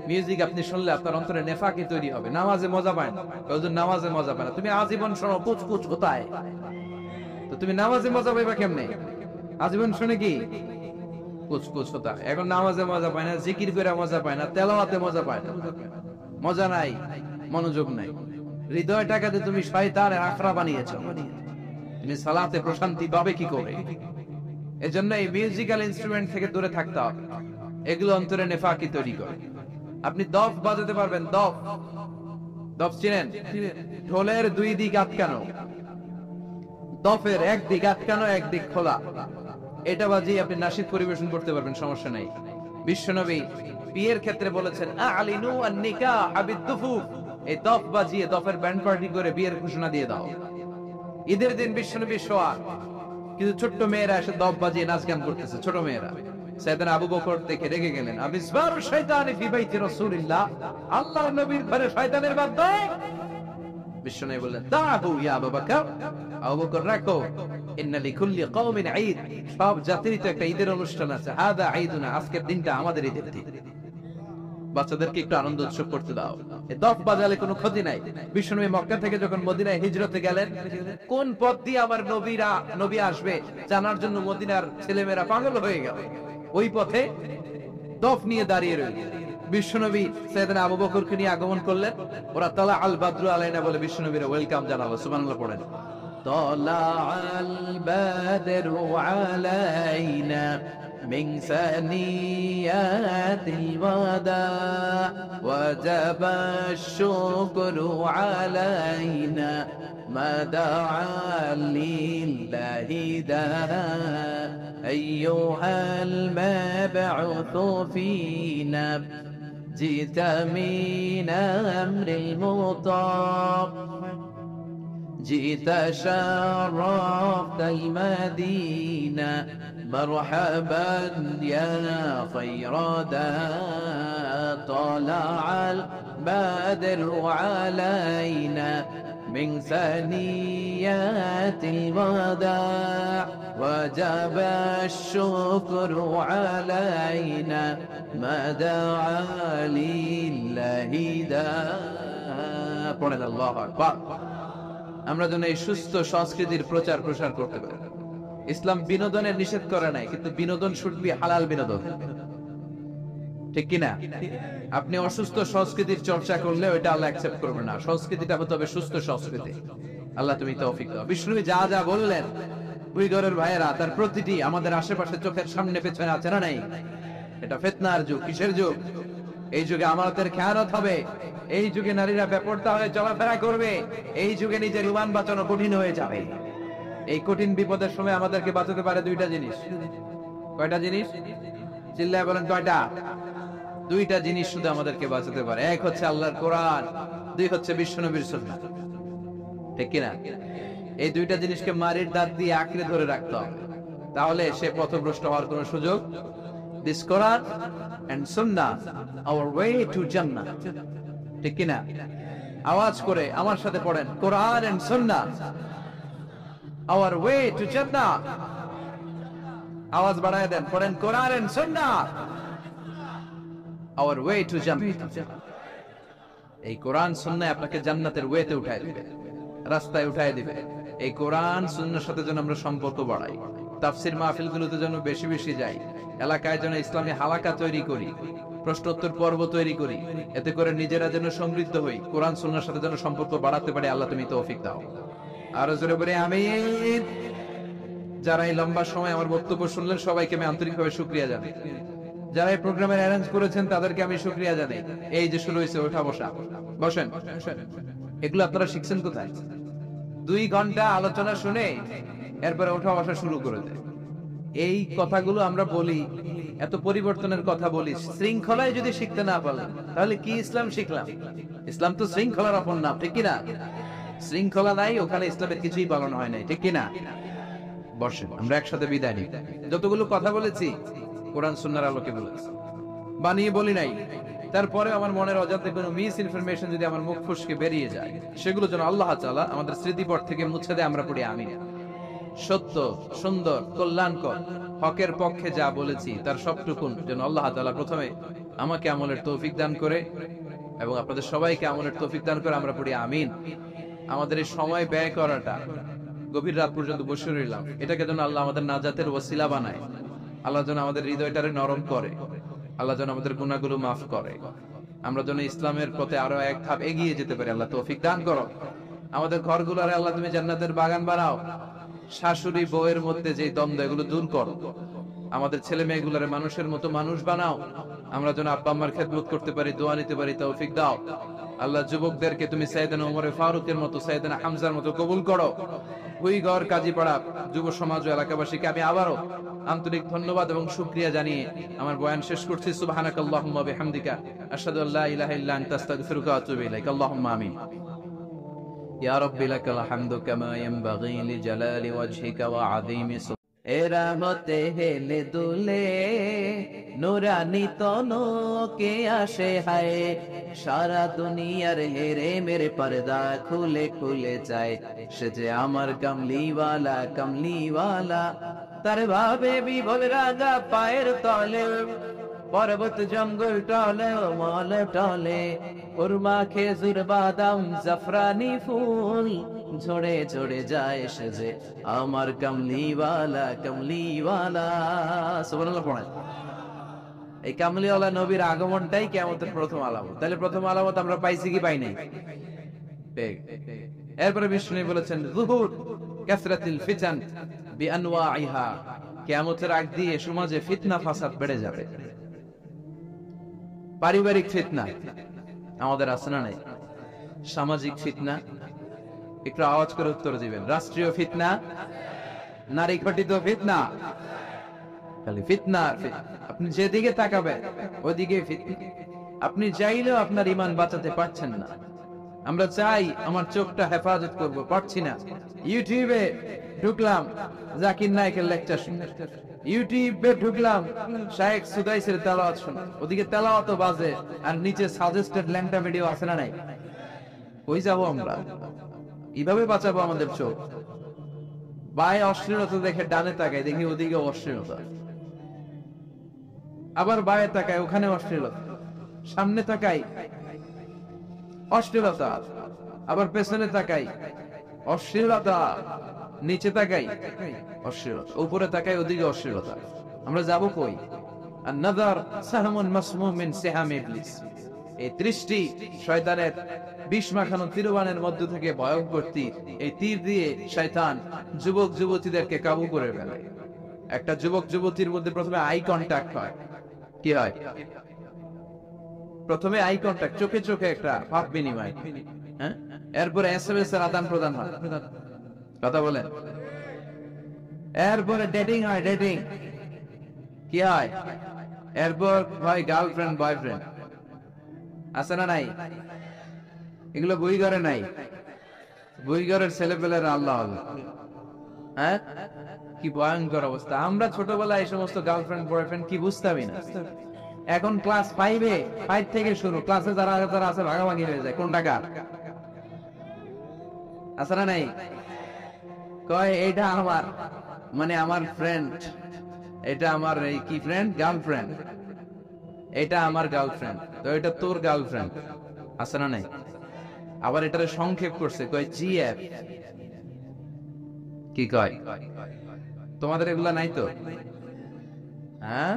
মিউজিক আপনি শুনলে আপনার অন্তরে নেফাকি তৈরি হবে। নামাজে মজা পায় না, হুজুর নামাজে মজা পায় না। তুমি আজীবন শোনো কুচ কুচ কোথায়, তো তুমি নামাজে মজা পাইবা কেমনে? আজীবন শুনে কি কুচ কুচ কোথায়? এখন নামাজে মজা পায় না, জিকির করে মজা পায় না, তেলাওয়াতে মজা পায় না। মজা নাই, মনোযোগ নাই। হৃদয়টাকে তুমি শয়তানের আখড়া বানিয়েছো। তুমি সালাতে প্রশান্তি পাবে কি করে? এজন্য এই মিউজিক্যাল ইনস্ট্রুমেন্ট থেকে দূরে থাকতে হবে। এগুলো অন্তরে নেফাকি তৈরি করে। আপনি দফ বাজাতে পারবেন? দফ চিনেন? ঢোলের 2 দিক আটকানো, দফের এক দিক আটকানো, এক দিক খোলা। এটা বাজিয়ে আপনি নাশিদ পরিবেশন করতে পারবেন, সমস্যা নাই। বিশ্বনবী বিয়ের ক্ষেত্রে বলেছেন আলিনু আন-নিকাহ বিদ-দুফুফ, এই দফ বাজিয়ে দফের ব্যান্ড পার্টি করে বিয়ের ঘোষণা দিয়ে দাও। ঈদের দিন বিশ্বনবী সোয়ার, কিন্তু ছোট্ট মেয়েরা এসে দফ বাজিয়ে নাচ গান করতেছে, ছোট মেয়েরা। সাইয়েদনা আবু বকর দেখে রেগে গেলেন। আবিসবারু শাইতানি ফি বাইতি রাসূলিল্লাহ, আল্লাহর নবীর ঘরে শয়তানের বাদ্য। বিশ্বনবী বললেন দাহু ইয়া আবু বকর, আবু বকর রাখো, ইন্না লিকুল্লি কওমিন ঈদ, সব জাতিরই তো একটা ঈদের অনুষ্ঠান আছে। হাদা ঈদুনা, আজকের দিনটা আমাদের ঈদের দিন। বাচ্চাদেরকে একটু আনন্দ উৎসব করতে দাও। এই দফ বাজালে কোনো ক্ষতি নাই। বিশ্বনবী মক্কা থেকে যখন মদিনায় হিজরতে গেলেন, কোন পথ দিয়ে আমার নবী আসবে জানার জন্য মদিনার ছেলেমেয়েরা পাগল হয়ে গেল। ওই পথে দফ নিয়ে দাঁড়িয়ে রইল। বিশ্বনবী সাইয়েদনা আবু বকরকে নিয়ে আগমন করলেন। ওরা তালা আল বাদরু আলাইনা বলে বিশ্বনবীর ওয়েলকাম জানালো। সুবহানাল্লাহ পড়েন। তালা আল বাদরু আলাইনা من ثنيات الوداع وجب الشكر علينا ما دعا لله داع أيها المبعوث فينا جئت من أمر المطاع جئت شرفت المدينة مرحبا يا خير داء طلع البدر علينا من ثنيات الوداع وجب الشكر علينا ما دعا لله داع পড়েন আল্লাহু আকবার। আমরা যেন এই সুস্থ সংস্কৃতির প্রচার প্রসার করতে পারি। ইসলাম বিনোদনের নিষেধ করে নাই, কিন্তু বিনোদন শুড বি হালাল বিনোদন, ঠিক কিনা? আপনি অসুস্থ সংস্কৃতির চর্চা করলে ওইটা আল্লাহ অ্যাকসেপ্ট করবে না। সংস্কৃতিটা হতে হবে সুস্থ সংস্কৃতি। আল্লাহ তুমি তৌফিক দাও। বিষ্ণু যা যা বললেন, উইগরের ভাইয়েরা তার প্রতিটি আমাদের আশেপাশে চোখের সামনে পেছনে আছে না নাই? এটা ফিতনার যুগ। কিসের যুগ? এই যুগে আমাদের খেয়ানত হবে, এই যুগে নারীরা বেপরদা হয়ে চলাফেরা করবে, এই যুগে নিজের ইমান বাঁচানো কঠিন হয়ে যাবে। এই কঠিন বিপদের সময় আমাদেরকে বাঁচাতে পারে দুইটা জিনিস। কয়টা জিনিস? চিল্লায় বলেন কয়টা? দুইটা জিনিস শুধু আমাদেরকে বাঁচাতে পারে। এক হচ্ছে আল্লাহর কোরআন, দুই হচ্ছে বিশ্বনবীর সুন্নাহ, ঠিক কিনা? এই দুইটা জিনিসকে মারির দাঁত দিয়ে আঁকড়ে ধরে রাখতে হবে, তাহলে সে পথভ্রষ্ট হওয়ার কোনো সুযোগ। This Quran and Sunnah hour way to জান্নাহ, ঠিক কিনা? আওয়াজ করে আমার সাথে পড়েন, কোরআন and Sunnah hour way to জান্নাহ। আওয়াজ বাড়ায় দেন, পড়েন, কোরআন and Sunnah hour way to জান্নাহ। এই কোরআন সুন্নাহ আপনাকে জান্নাতের ওয়েতে উঠায় দিবে, রাস্তায় উঠায় দিবে। এই কোরআন সুন্নাহর সাথে যেন আমরা সম্পর্ক বাড়াই, তাফসীর মাহফিলগুলোতে যেন বেশি বেশি যাই, এলাকায় যেন ইসলামী হালাকা তৈরি করি, প্রশ্নোত্তর পর্ব তৈরি করি, এতে করে নিজেরা যেন সমৃদ্ধ হই, কোরআন সুন্নাহর সাথে যেন সম্পর্ক বাড়াতে পারি। আল্লাহ তুমি তৌফিক দাও। আরো জোরে বলে আমিন। যারা এই লম্বা সময় আমার বক্তব্য শুনলেন সবাইকে আমি আন্তরিকভাবে শুকরিয়া জানাই। যারা এই প্রোগ্রামের অ্যারেঞ্জ করেছেন তাদেরকে আমি শুকরিয়া জানাই। এই যে শুরু হয়েছে, ওঠা বসা, বসেন, এগুলো আপনারা শিখছেন কোথায়? 2 ঘন্টা আলোচনা শুনে এরপরে ওঠা বসা শুরু করে দেয়। এই কথাগুলো আমরা বলি, এত পরিবর্তনের কথা বলি, শৃঙ্খলায় যদি শিখতে না পারলাম তাহলে কি ইসলাম শিখলাম? ইসলাম তো শৃঙ্খলার অপর নাম, ঠিক কিনা? শৃঙ্খলা নাই, ওখানে ইসলামের কিছুই পালন হয় নাই, ঠিক কিনা? বসেন, আমরা একসাথে বিদায় নিই। যতগুলো কথা বলেছি কোরআন সুন্নাহর আলোকে বলেছি, বানিয়ে বলি নাই। তারপরে আমার মনের অজান্তে কোনো মিস ইনফরমেশন যদি আমার মুখ ফুসকে বেরিয়ে যায়, সেগুলো যেন আল্লাহ তাআলা আমাদের স্মৃতিপট থেকে মুছে দেয়। আমরা পড়ি আমিন। সত্য, সুন্দর, কল্যাণকর, হকের পক্ষে যা বলেছি তার সবটুকুন যেন আল্লাহ তাআলা প্রথমে আমাকে আমলের তৌফিক দান করে এবং আপনাদের সবাইকে আমলের তৌফিক দান করে। আমরা পড়ি আমিন। আমাদের এই সময় ব্যয় করাটা, গভীর রাত পর্যন্ত বসে রইলাম, এটাকে যেন আল্লাহ আমাদের নাজাতের ওসিলা বানায়। আল্লাহ যেন আমাদের হৃদয়টারে নরম করে, আল্লাহ যেন আমাদের গুনাহগুলো মাফ করে, আমরা যেন ইসলামের পথে আরো এক ধাপ এগিয়ে যেতে পারি। আল্লাহ তৌফিক দান করো। আমাদের ঘরগুলোরে আল্লাহ তুমি জান্নাতের বাগান বানাও। শাশুড়ি বউয়ের মধ্যে যে দ্বন্দ্ব, এগুলো দূর করো। আমাদের ছেলে মেয়েগুলোরে মানুষের মতো মানুষ বানাও, আমরা যেন আব্বা আম্মার খেদমত করতে পারি, দোয়া নিতে পারি। তৌফিক দাও আল্লাহ। যুবকদেরকে তুমি সাইয়েদনা ওমর ফারুকের মতো, সাইয়েদনা হামজার মতো কবুল করো। হুইগর কাজীপাড়া যুব সমাজ ও এলাকাবাসীকে আমি আবারও আন্তরিক ধন্যবাদ এবং শুকরিয়া জানিয়ে আমার বয়ান শেষ করছি। সুবহানাকাল্লাহুম্মা বিহামদিকা আশহাদু আল্লা ইলাহা ইল্লা আনতা আস্তাগফিরুকা ওয়া আতুবু ইলাইক। আল্লাহুম্মা আমিন। ইয়া রাব্বি লাকাল হামদু কামা ইয়ানবাগি লিজালালি ওয়াজহিকা ওয়া আযীমি এরা হতে হেলে দুলে নুরানি তনকে আসে হায়, সারা দুনিয়ার হেরে মেরে পর্দা খুলে খুলে যায়। সে যে আমার কামলিওয়ালা কামলিওয়ালা, তার ভাবে বিভোর রাগা পায়ের তলে, পর্বত জঙ্গল টলে মল টলে, উরমা খেজুর বাদাম জাফরানি ফুল ঝরে ঝরে যায়। সে যে আমার কামলিওয়ালা কামলিওয়ালা। সুবহানাল্লাহ পড়েন। এই কামলিওয়ালা নবীর আগমনটাই কিয়ামতের প্রথম আলামত। তাহলে প্রথম আলামত আমরা পাইছি কি পাই নাই? এরপরে বিষ্ণু বলেছেন যুহুর কাসরাতিল ফিতান বিআনওয়াইহা, কিয়ামতের আগ দিয়ে সমাজে ফিতনা ফাসাদ বেড়ে যাবে। পারিবারিক ফিতনা আমাদের আছে না নাই? সামাজিক ফিতনা, একটু আওয়াজ করে উত্তর দিবেন। রাষ্ট্রীয় ফিতনা, নারী ঘটিত ফিতনা, খালি ফিতনা। আপনি যেদিকে তাকাবেন ওদিকে ফিতনা। আপনি চাইলেও আপনার ঈমান বাঁচাতে পারছেন না। আমরা চাই আমার চোখটা হেফাজত করব, পারছি না। ইউটিউবে ঢুকলাম, জাকির নায়েকের লেকচার শুনে, ইউটিউবে ঢুকলাম, শায়েখ সুদাইসের তেলাওয়াত শুনে, ওদিকে তেলাওয়াত বাজে আর নিচে সাজেস্টেড ল্যাংটা ভিডিও আছে না নাই? কই যাব আমরা? কিভাবে বাঁচাবো আমাদের চোখ? বায়ে অশ্লীলতা দেখে ডানে তাকাই, দেখি ওদিকে অশ্লীলতা, আবার বায়ে তাকাই, ওখানে অশ্লীলতা, সামনে তাকাই অশ্লীলতা, আবার পেছনে তাকাই অশ্লীলতা, নিচে তাকাই অশ্লীলতা, উপরে তাকাই ওদিকে অশ্লীলতা। আমরা যাব কই? আন-নাযার সাহমুন মাসমুম মিন সিহাম ইবলিস। এই দৃষ্টি শয়তানের বিষ মাখানো তীরবানের মধ্য থেকে ভয়ঙ্কর তীর। এই তীর দিয়ে শয়তান যুবক যুবতীদেরকে কাবু করে ফেলে। একটা যুবক যুবতীর মধ্যে প্রথমে আই কন্টাক্ট হয়। কি হয়? প্রথমে আই কন্টাক্ট, চোখে চোখে একটা ভাব বিনিময়, হ্যাঁ, এরপরে এসএমএস এর আদান প্রদান হয়, কথা বলেন, এরপরে ডেটিং হয়, ডেটিং কি হয়, এরপর হয় গার্লফ্রেন্ড বয়ফ্রেন্ড, আছে না নাই? এগুলো বই ঘরে নাই, বই ঘরের ছেলেপেলেরা আল্লাহ আল্লাহ, হ্যাঁ, কি ভয়ঙ্কর অবস্থা। আমরা ছোটবেলায় এই সমস্ত গার্লফ্রেন্ড বয়ফ্রেন্ড কি বুঝতামই না। এখন ক্লাস 5 থেকে শুরু, ক্লাসে যারা যারা আছে ভাগাভাগি হয়ে যায়, কোনটা কার, আছে না নাই? কয় এইটা আমার, মানে আমার ফ্রেন্ড, এটা আমার এই কি ফ্রেন্ড, গার্লফ্রেন্ড, এটা আমার গার্লফ্রেন্ড, তো এটা তোর গার্লফ্রেন্ড, আছে না নাই? আবার এটারে সংক্ষেপ করছে, কয় জিএফ। কি কয়? তোমাদের এগুলা নাই তো? হ্যাঁ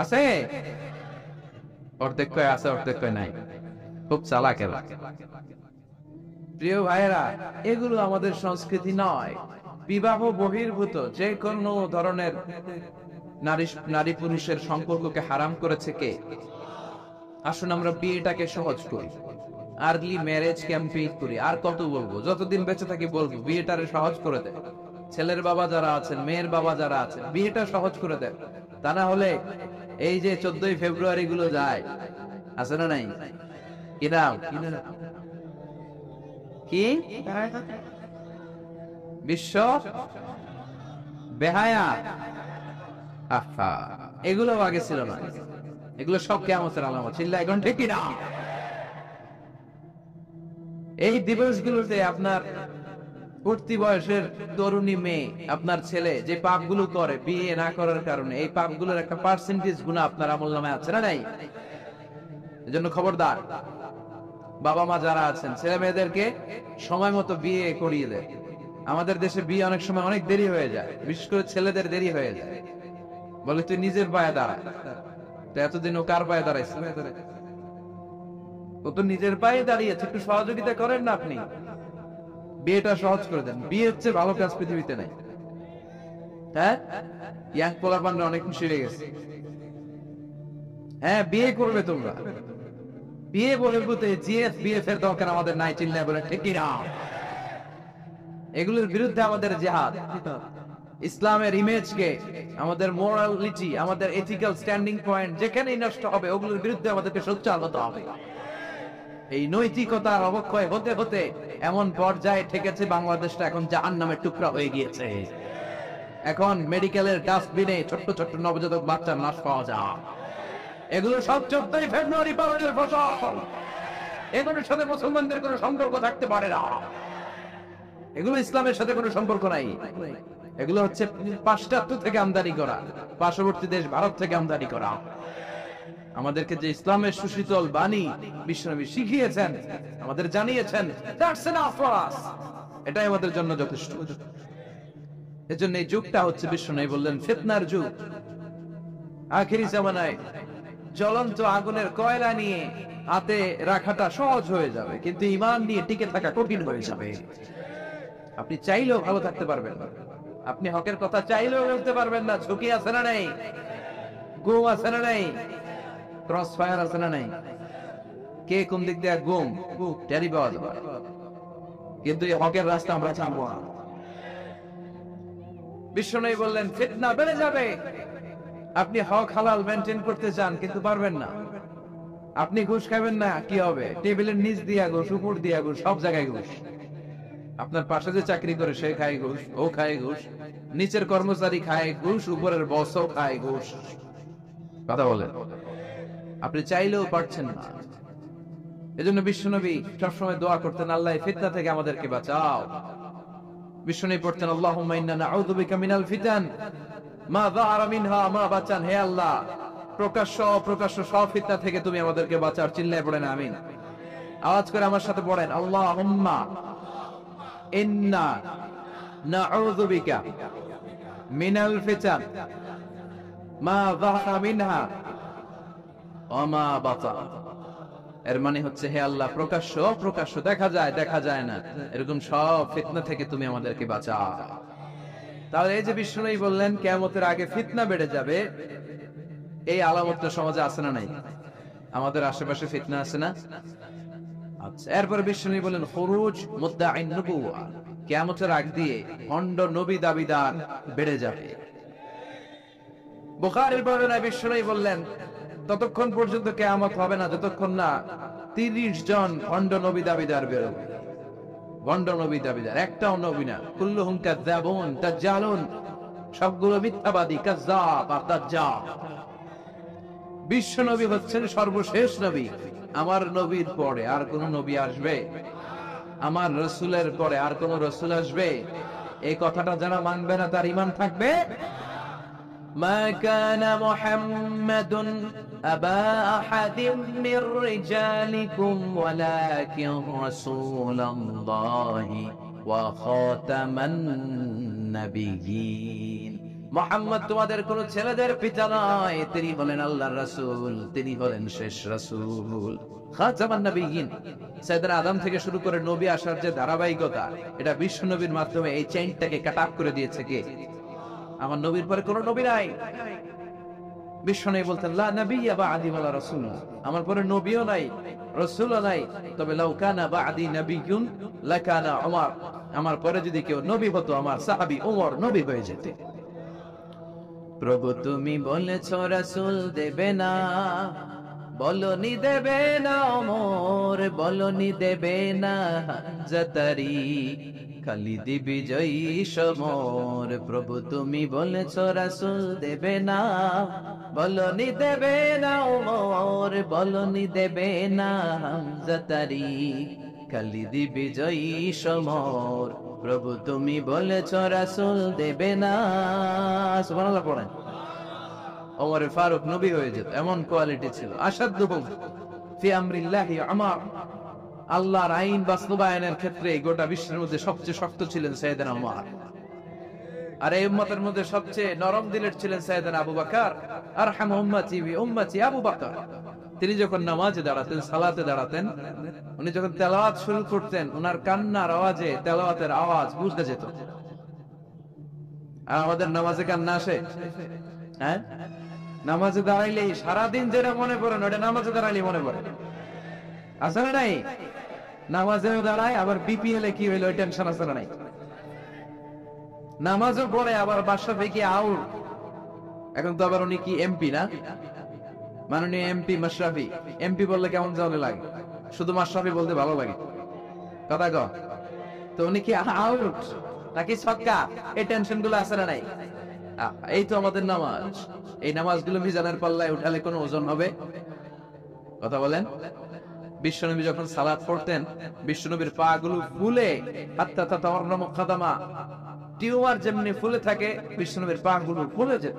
আছে, অর্ধেক কয় আছে, অর্ধেক কয় নাই। খুব চালাক এরা। প্রিয় ভাইয়েরা, এগুলো আমাদের সংস্কৃতি নয়। বিবাহ বহির্ভূত যে কোনো ধরনের নারী পুরুষের সম্পর্ককে হারাম করেছে কে? আসুন আমরা বিয়েটাকে সহজ করি, আর্লি ম্যারেজ ক্যাম্পেইন করি। আর কত বলবো, যতদিন বেঁচে থাকি বলবো, বিয়েটারে সহজ করে দেয়। ছেলের বাবা যারা আছেন, মেয়ের বাবা যারা আছেন, বিয়েটা সহজ করে দেয়। তা না হলে এই যে 14ই ফেব্রুয়ারি গুলো যায়, আছে না নাই? কি বিশ্ব বেহায়া, আহা, এগুলো আগে ছিল না। এগুলো সব কিয়ামতের আলামত। চিল্লা এখন ঠিক না? এই দিবসগুলোতে আপনার উঠতি বয়সের তরুণী মেয়ে, আপনার ছেলে যে পাপগুলো করে বিয়ে না করার কারণে, এই পাপগুলোর একটা পার্সেন্টেজ গুনাহ আপনার আমলনামায় আছে না নাই? এজন্য খবরদার, বাবা মা যারা আছেন, ছেলে মেয়েদেরকে সময় মতো বিয়ে করিয়ে দেয়। আমাদের দেশে বিয়ে অনেক সময় অনেক দেরি হয়ে যায়, বিশেষ করে ছেলেদের দেরি হয়ে যায়। বলে তুই নিজের পায়ে দাঁড়া। তো এতদিন ও কার পায়ে দাঁড়াইছে? ও তো নিজের পায়ে দাঁড়িয়েছে, একটু সহযোগিতা করেন না আপনি, বিয়েটা সহজ করে দেন। বিয়ে হচ্ছে ভালো কাজ পৃথিবীতে নাই। হ্যাঁ, ইয়াং পোলাপানরা অনেক খুশি হয়ে গেছে। হ্যাঁ, বিয়ে করবে তোমরা, বিয়ে বহির্ভূত জিএফ বিএফ এর দরকার আমাদের নাই। চিল্লায় বলে ঠিক না? এগুলোর বিরুদ্ধে আমাদের জিহাদ। ইসলামের ইমেজকে, আমাদের মোরালিটি, আমাদের এথিক্যাল স্ট্যান্ডিং পয়েন্ট যেখানেই নষ্ট হবে, ওগুলোর বিরুদ্ধে আমাদেরকে সোচ্চার হতে হবে। এই নৈতিকতার অবক্ষয় হতে হতে এমন পর্যায়ে ঠেকেছে বাংলাদেশটা এখন জাহান্নামের টুকরা হয়ে গিয়েছে। এখন মেডিকেলের ডাস্টবিনে ছোট্ট ছোট্ট নবজাতক বাচ্চার লাশ পাওয়া যায়। এগুলো সব 14ই ফেব্রুয়ারি পালনের ফসল। এগুলোর সাথে মুসলমানদের কোনো সম্পর্ক থাকতে পারে না। এগুলো ইসলামের সাথে কোনো সম্পর্ক নাই। এগুলো হচ্ছে পাশ্চাত্য থেকে আমদানি করা, পার্শ্ববর্তী দেশ ভারত থেকে আমদানি করা। আমাদেরকে যে ইসলামের সুশীতল বাণী বিশ্বনবী শিখিয়েছেন, আমাদের জানিয়েছেন, এটাই আমাদের জন্য যথেষ্ট। এজন্য এই যুগটা হচ্ছে, বিশ্বনবী বললেন, ফিতনার যুগ। আখিরি জামানায় জ্বলন্ত আগুনের কয়লা নিয়ে হাতে রাখাটা সহজ হয়ে যাবে, কিন্তু ঈমান নিয়ে টিকে থাকা কঠিন হয়ে যাবে। আপনি চাইলেও ভালো থাকতে পারবেন না, আপনি হকের কথা চাইলেও বলতে পারবেন না। ঝুঁকি আছে না নাই? গুম আছে না নাই? ক্রস ফায়ার আছে না নাই? কে কোন দিক দিয়ে গুম টেরি পাওয়া যাবে, কিন্তু এই হকের রাস্তা আমরা ছাড়বো না। বিশ্বনবী বললেন, ফিতনা বেড়ে যাবে। আপনি হক হালাল মেনটেন করতে চান, কিন্তু পারবেন না। আপনি ঘুষ খাবেন না, কি হবে? টেবিলের নিচ দিয়া ঘুষ, উপর দিয়া ঘুষ, সব জায়গায় ঘুষ। আপনার পাশে যে চাকরি করে সে খায় ঘুষ, ও খায় ঘুষ, নিচের কর্মচারী খায় ঘুষ, উপরের বসও খায় ঘুষ। কথা বলেন, আপনি চাইলেও পারছেন না। এজন্য বিশ্বনবী সবসময় দোয়া করতেন, আল্লাহ ফিতনা থেকে আমাদেরকে বাঁচাও। বিশ্বনবী পড়তেন, আল্লাহুম্মা ইন্না নাউযু বিকা মিনাল ফিতান মা যাহারা মিনহা মা বাচান। হে আল্লাহ, প্রকাশ্য অপ্রকাশ্য সব ফিতনা থেকে তুমি আমাদেরকে বাঁচাও। চিল্লায় পড়েন আমিন। আওয়াজ করে আমার সাথে পড়েন, আল্লাহুম্মা ইন্না নাউযু বিকা মিনাল ফিতান মা যাহারা মিনহা ওয়া মা বাতান। এর মানে হচ্ছে, হে আল্লাহ, প্রকাশ্য অপ্রকাশ্য, দেখা যায় দেখা যায় না, এরকম সব ফিতনা থেকে তুমি আমাদেরকে বাঁচাও। তাহলে এই যে বিশ্বনবী বললেন কিয়ামতের আগে ফিতনা বেড়ে যাবে, এই আলামতটা সমাজে আছে না নাই? আমাদের আশেপাশে ফিতনা আছে না? আচ্ছা, এরপর বিশ্বনবী বললেন খুরুজ মুদ্দাঈন নবুওয়া, কিয়ামতের আগ দিয়ে ভণ্ড নবী দাবিদার বেড়ে যাবে। বুখারীর বর্ণনায় বিশ্বনবী বললেন, ততক্ষণ পর্যন্ত কিয়ামত হবে না যতক্ষণ না 30 জন ভণ্ড নবী দাবিদার বেরোবে। ভণ্ড নবী দাবিদার, একটাও নবী না। কুল্লুহুম কাযযাবুন দাজ্জালুন, সবগুলো মিথ্যাবাদী, কাযযাব আর দাজ্জাল। বিশ্ব নবী হচ্ছেন সর্বশেষ নবী। আমার নবীর পরে আর কোন নবী আসবে? আমার রাসূলের পরে আর কোন রাসূল আসবে? এই কথাটা যারা মানবে না তার ঈমান থাকবে। মা কানা মুহাম্মাদুন আবা আহাদিম মির রিজালিকুম ওয়ালাকিন রাসূলুল্লাহি ওয়া খাতামান নাবিয়্যিন। মুহাম্মদ তোমাদের কোন ছেলেদের পিতা নয়, তিনি হলেন আল্লাহর রাসূল, তিনি হলেন শেষ রাসূল। খাতামান নাবিয়্যিন, সাইয়েদনা আদম থেকে শুরু করে নবী আসার যে ধারাবাহিকতা, এটা বিশ্ব নবীর মাধ্যমে এই চেইনটাকে কাট অফ করে দিয়েছে কে? আমার নবীর পরে কোন নবী নাই। বিশ্ব নবী বলতেন, লা নাবিয়্যা বা'দি ওয়ালা রাসূল, আমার পরে নবীও নাই, রাসূলও নাই, তবে লাউ কানা বা'দি নাবিয়্যুন লাকানা উমর, আমার পরে যদি কেউ নবী হতো আমার সাহাবী ওমর নবী হয়ে যেতে। প্রভু তুমি বলেছো রাসূল দেবে না, বলনি দেবে না ওমর, বলনি দেবে না হামজাতারি, খালিদ বিজয়ী সমর। প্রভু তুমি বলেছো রাসূল দেবে না, বলনি দেবে না ওমর, বলনি দেবে না হামজাতারি, খালিদ বিজয়ী সমর। প্রভু তুমি বলেছো রাসূল দেবে না। সুবহানাল্লাহ পড়েন। ওমর ফারুক নবী হয়ে যেত, এমন কোয়ালিটি ছিল। আসাদুহুম ফি আমরিল্লাহি উমর, আল্লাহর আইন বাস্তবায়নের ক্ষেত্রে গোটা বিশ্বের মধ্যে সবচেয়ে শক্ত ছিলেন সাইয়েদনা উমর। আর এই উম্মতের মধ্যে সবচেয়ে নরম দিলের ছিলেন সাইয়েদনা আবু বকর। আরহামু উম্মতি বি উম্মতি আবু বকর। তিনি যখন নামাজে দাঁড়াতেন, সালাতে দাঁড়াতেন, উনি যখন তেলাওয়াত শুরু করতেন, ওনার কান্নার আওয়াজে তেলাওয়াতের আওয়াজ বুঝতে যেত। আর আমাদের নামাজে কান্না আসে? হ্যাঁ, নামাজে দাঁড়াইলেই সারাদিন যেটা মনে পড়ে না, ওটা নামাজে দাঁড়াইলেই মনে পড়ে। আসলে নাই, নামাজেও দাঁড়ায়, আবার বিপিএল এ কি হইলো ওই টেনশন আছে না নাই? নামাজও পড়ে, আবার বাসা থেকে আউট। এখন তো আবার উনি কি এমপি না, মাননীয় এমপি মাশরাফি। এমপি বললে কেমন জানে লাগে? শুধু মাশরাফি বলতে ভালো লাগে, কথা কও। তো উনি কি আউট নাকি ছক্কা, এই টেনশন গুলো আছে না নাই? এই তো আমাদের নামাজ। এই নামাজগুলো মিজানের পাল্লায় উঠালে কোনো ওজন হবে? কথা বলেন। বিশ্বনবী যখন সালাত পড়তেন, বিশ্বনবীর পা গুলো ফুলে, হাত্তা তাতাওয়াররামু কাদামা, টিউমার যেমনি ফুলে থাকে, বিশ্বনবীর পা গুলো ফুলে যেত।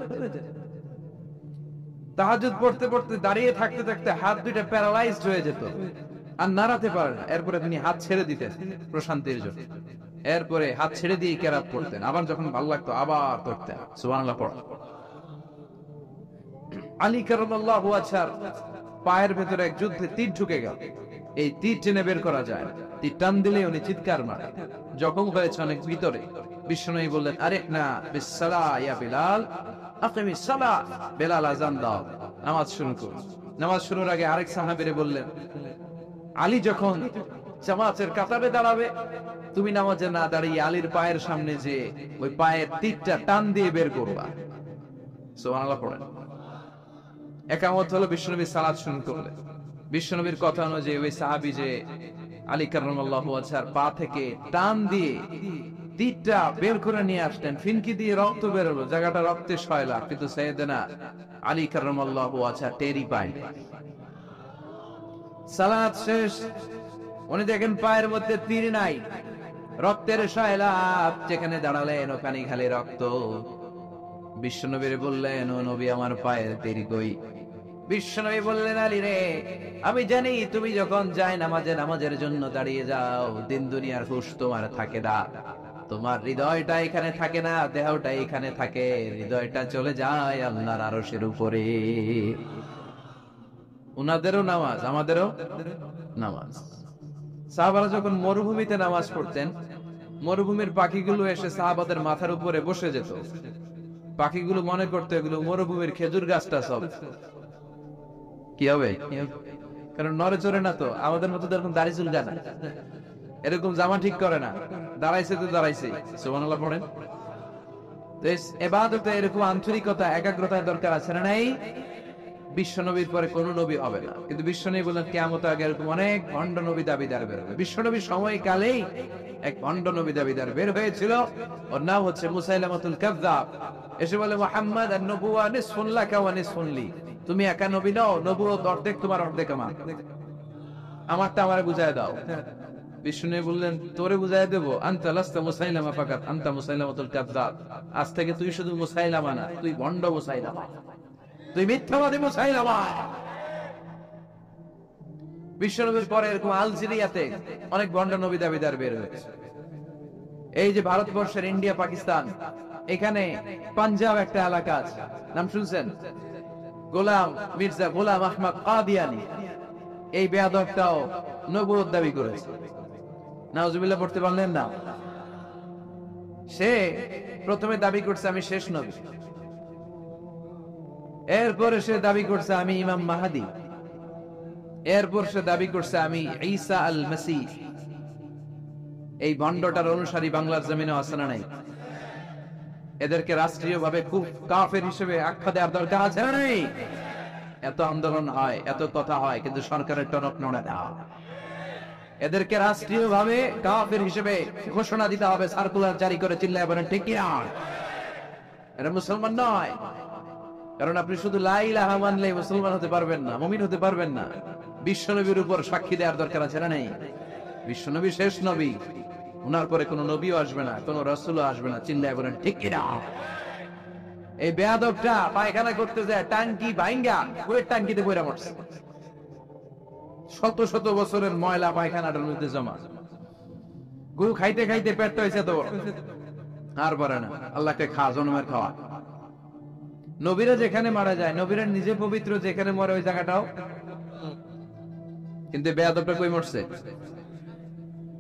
তাহাজ্জুদ পড়তে পড়তে দাঁড়িয়ে থাকতে থাকতে হাত দুইটা প্যারালাইজড হয়ে যেত, আর নাড়াতে পারে না। এরপরে তিনি হাত ছেড়ে দিতেন প্রশান্তির জন্য। এরপরে হাত ছেড়ে দিয়ে কেরাত পড়তেন, আবার যখন ভালো লাগতো আবার পড়তেন। সুবহানাল্লাহ পড়া। আলী কারামাল্লাহু ওয়াজহার পায়ের ভেতরে এক যুদ্ধে তীর ঢুকে গেল। এই তীর টেনে বের করা যায়, তীর টান দিলে উনি চিৎকার মারেন, জখম হয়েছে অনেক ভিতরে। বিশ্বনবী বললেন, আরে না বিসসালাহ ইয়া বিলাল, আকিমিস সালাহ, বেলাল আযান দাও, নামাজ শুরু করুন। নামাজ শুরুর আগে আরেক সাহাবীরে বললেন, আলী যখন জামাতের কাতারে দাঁড়াবে, তুমি নামাজে না দাঁড়িয়ে আলীর পায়ের সামনে যে ওই পায়ের তীরটা টান দিয়ে বের করবা। সুবহানাল্লাহ পড়েন। একামত হলো, বিশ্বনবী সালাত শুরু করলেন। বিশ্বনবীর কথা অনুযায়ী ওই সাহাবী যে আলী কাররামাল্লাহু ওয়াজহার পা থেকে টান দিয়ে তীরটা বের করে নিয়ে আসলেন, ফিনকি দিয়ে রক্ত বের হলো, জায়গাটা রক্তে সয়লা, কিন্তু সাইয়েদনা আলী কাররামাল্লাহু ওয়াজহা টেরি পায়। সালাত শেষ, উনি দেখেন পায়ের মধ্যে তীর নাই, রক্তের সয়লাব, যেখানে দাঁড়ালেন ওখানে খালি রক্ত। বিশ্বনবীর বললেন, ও নবী আমার পায়ের তীর কই? বিশ্বনবী বললেন, আলী রে, আমি জানি তুমি যখন যায় নামাজের জন্য দাঁড়িয়ে যাও, দিন দুনিয়ার হুঁশ তোমার থাকে না, তোমার হৃদয়টা এখানে থাকে না, দেহটা এখানে থাকে, হৃদয়টা চলে যায় আল্লাহর আরশের উপরে। উনাদেরও নামাজ, আমাদেরও নামাজ। সাহাবারা যখন মরুভূমিতে নামাজ পড়তেন, মরুভূমির পাখিগুলো এসে সাহাবাদের মাথার উপরে বসে যেত। পাখিগুলো মনে করতো এগুলো মরুভূমির খেজুর গাছটা সব। কি হবে? কারণ নড়ে চড়ে না তো, আমাদের মতো এরকম দাড়ি চুলকায় না, এরকম জামা ঠিক করে না, দাঁড়াইছে তো দাঁড়াইছে। সুবহানাল্লাহ পড়েন। ইবাদতে এরকম আন্তরিকতা, একাগ্রতার দরকার আছে না নাই? বিশ্বনবীর পরে কোন নবী হবে না, কিন্তু বিশ্বনবী বললেন কিয়ামতের আগে এরকম অনেক ভণ্ড নবী দাবিদার বের হবে। বিশ্বনবীর সময়কালেই এক ভণ্ড নবী দাবিদার বের হয়েছিল, ওর নাম হচ্ছে মুসাইলামাতুল কাযযাব। এসে বলে, মুহাম্মদ আন-নবুওয়া নিসফুন লাকা ওয়া নিসফুন লি, তুমি একা নবী নও, নবুয়ত অর্ধেক তোমার অর্ধেক আমার, আমারটা আমারে বুঝায় দাও। বিষ্ণু বললেন, তোরে বুঝায় দেবো, আনতা লাস্তা মুসাইলামা ফাকাত, আনতা মুসাইলামাতুল কাযযাব, আজ থেকে তুই শুধু মুসাইলামা না, তুই ভণ্ড মুসাইলামা, তুই মিথ্যাবাদী মুসাইলামা। বিশ্বনবীর পরে এরকম আলজেরিয়াতে অনেক ভণ্ড নবী দাবিদার বের হয়েছে। এই যে ভারতবর্ষের ইন্ডিয়া পাকিস্তান, এখানে পাঞ্জাব একটা এলাকা আছে, নাম শুনছেন? গোলাম মির্জা গোলাম আহমদ কাদিয়ানী, এই বেয়াদবটাও নবুয়ত দাবি করেছে। নাউজুবিল্লাহ পড়তে পারলেন না? সে প্রথমে দাবি করছে আমি শেষ নবী, এরপরে সে দাবি করছে আমি ইমাম মাহাদি, এরপর সে দাবি করছে আমি ঈসা আল মাসীহ। এই ভণ্ডটার অনুসারী বাংলার জমিনে আছে না নাই? এদেরকে রাষ্ট্রীয়ভাবে খুব কাফের হিসেবে আখ্যা দেওয়ার দরকার আছে না নাই? এত আন্দোলন হয়, এত কথা হয়, কিন্তু সরকারের টনক নড়ে না। এদেরকে রাষ্ট্রীয়ভাবে কাফের হিসেবে ঘোষণা দিতে হবে, সার্কুলার জারি করে চিল্লায় বলেন ঠিক কি না? এরা মুসলমান নয়। কারণ আপনি শুধু লা ইলাহা মানলে মুসলমান হতে পারবেন না, মুমিন হতে পারবেন না। বিশ্বনবীর উপর সাক্ষী দেওয়ার দরকার আছে না নেই? বিশ্বনবী শেষ নবী, উনার পরে কোনো নবীও আসবে না, কোনো রাসূলও আসবে না, চিল্লায় বলেন ঠিক কি না? এই বেয়াদবটা পায়খানা করতে যায়, টাঙ্কি ভাঙ্গা ওই টাঙ্কিতে পড়ে মরছে। শত শত বছরের ময়লা পায়খানাটার মধ্যে জমা, গরু খাইতে খাইতে পেটটা হয়েছে তো আর পারে না, আল্লাহকে খা, জন্মের খাওয়া। নবীরা যেখানে মারা যায়, নবীরা নিজে পবিত্র, যেখানে মরে ওই জায়গাটাও, কিন্তু বেয়াদবটা কই মরছে?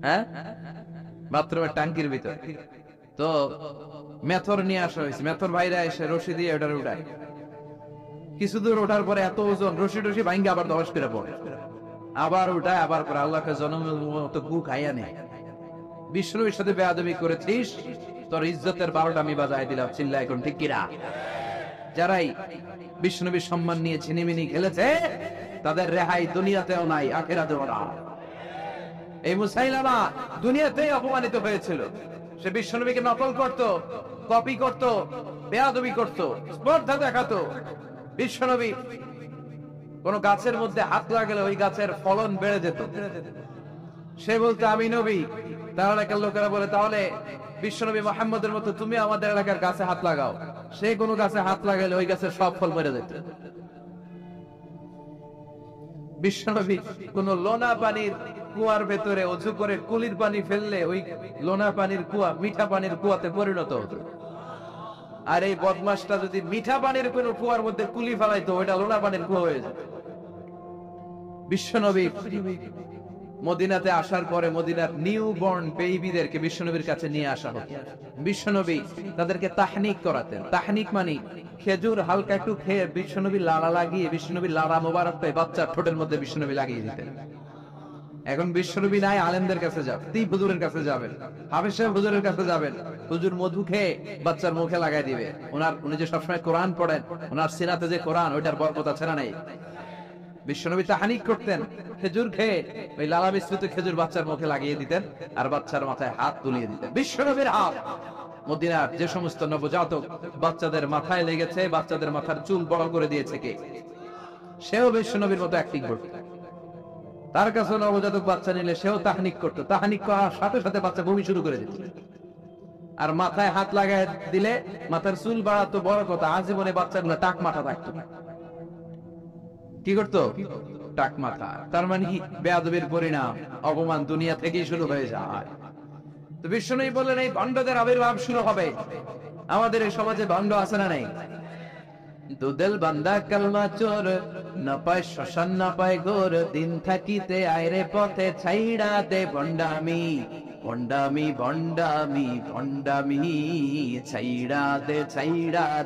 হ্যাঁ, বাথরুমের টাঙ্কির ভিতর। তো মেথর নিয়ে আসা হয়েছে, মেথর ভাইরা এসে রশি দিয়ে ওটার উঠায়, কিছু দূর ওঠার পরে এত ওজন, রশি টসি ভাঙ্গে আবার দশ করে পড়ে, আবার উঠায়, আবার করে আল্লাহকে জন্মের মতো গু খাইয়া নেয়। বিষ্ণুর সাথে বেয়াদবি করেছিস, তোর ইজ্জতের 12টা আমি বাজায় দিলাম, চিল্লা এখন ঠিক কিনা? যারাই বিষ্ণুবীর সম্মান নিয়ে ছিনিমিনি খেলেছে, তাদের রেহাই দুনিয়াতেও নাই, আখিরাতেও না। এই মুসাইলামা দুনিয়াতেই অপমানিত হয়েছিল। সে বিশ্বনবীকে নকল করত, কপি করত, বেয়াদবি করত, স্পর্ধা দেখাতো। বিশ্বনবী কোন গাছের মধ্যে হাত লাগালে ওই গাছের ফলন বেড়ে যেত। সে বলতো আমি নবী, তার এলাকার লোকেরা বলে তাহলে বিশ্বনবী মুহাম্মদের মতো তুমি আমাদের এলাকার গাছে হাত লাগাও। সে কোন গাছে হাত লাগালে ওই গাছের সব ফল মরে যেত। বিশ্বনবী কোন লোনা পানির কুয়ার ভেতরে অজু করে কুলির পানি ফেললে ওই লোনা পানির কুয়া মিঠা পানির কুয়াতে পরিণত হতো। আর এই বদমাসটা যদি মিঠা পানির কোন কুয়ার মধ্যে কুলি ফেলাইতো, ওইটা লোনা পানির কুয়া হয়ে যেত। বিশ্বনবী মদিনাতে আসার পরে মদিনার নিউ বর্ন বেবিদেরকে বিশ্বনবীর কাছে নিয়ে আসা হতো। বিশ্বনবী তাদেরকে তাহনিক করাতেন। তাহনিক মানে খেজুর হালকা একটু খেয়ে বিশ্বনবী লাড়া লাগিয়ে, বিশ্বনবী লাড়া মোবারকটা বাচ্চার ঠোঁটের মধ্যে বিশ্বনবী লাগিয়ে দিতেন। এখন বিশ্বনবী নাই, আলেমদের কাছে যাবেন, তিব হুজুরের কাছে যাবেন, হাফেজ সাহেব হুজুরের কাছে যাবেন, হুজুর মধু খেয়ে বাচ্চার মুখে লাগাই দিবে। উনি যে সবসময় কোরআন পড়েন, ওনার সিনাতে যে কোরআন, ওইটার বরকত আছে না নাই? বিশ্বনবী তাহানিক করতেন, খেজুর খেয়ে ওই লালা মিশ্রিত খেজুর বাচ্চার মুখে লাগিয়ে দিতেন আর বাচ্চার মাথায় হাত তুলিয়ে দিতেন। বিশ্বনবীর হাত মদিনার যে সমস্ত নবজাতক বাচ্চাদের মাথায় লেগেছে, বাচ্চাদের মাথার চুল বড় করে দিয়েছে কে? সেও বিশ্বনবীর মতো অ্যাক্টিং করত। তার কাছে নবজাতক বাচ্চা নিলে সেও তাহানিক করতো। তাহানিক করার সাথে সাথে বাচ্চা বমি শুরু করে দিত। আর মাথায় হাত লাগায় দিলে মাথার চুল বাড়াতো বড় কথা, আজীবনে বাচ্চাগুলো টাক মাথা থাকতো। কি করতো? টাক মাথা। তার মানে কি? বেয়াদবির পরিণাম, অপমান দুনিয়া থেকেই শুরু হয়ে যায়। তো বিশ্বনবী বললেন এই ভণ্ডদের আবির্ভাব শুরু হবে। আমাদের এই সমাজে ভণ্ড আছে না নেই? দুদেল বান্দা কালমা চোর, না পায় শ্মশান না পায় গোর, দিন থাকিতে আইরে পথে ছাইড়া দে ভণ্ডামি, ভণ্ডামি ভণ্ডামি ভণ্ডামি, ছাইড়া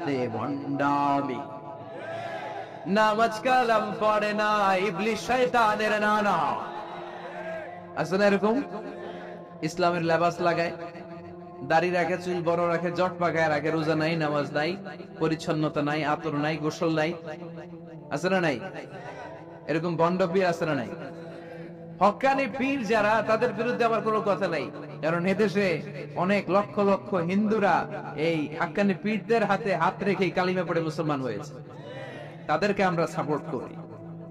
দে ভণ্ডামি। নামাজ কালাম পড়ে না, ইবলিস শয়তানের নানা। আসলে এরকম ইসলামের লেবাস লাগায়, দাড়ি রাখে, চুল বড় রাখে, জট পাকায় রাখে, রোজা নাই, নামাজ নাই, পরিচ্ছন্নতা নাই, আতর নাই, গোসল নাই। আছে না নাই? এরকম ভণ্ড পীর আছে না নাই? হক্কানি পীর যারা, তাদের বিরুদ্ধে আমার কোনো কথা নাই, কারণ এদেশে অনেক লক্ষ লক্ষ হিন্দুরা এই হক্কানি পীরদের হাতে হাত রেখে কালিমা পড়ে মুসলমান হয়েছে। তাদেরকে আমরা সাপোর্ট করি।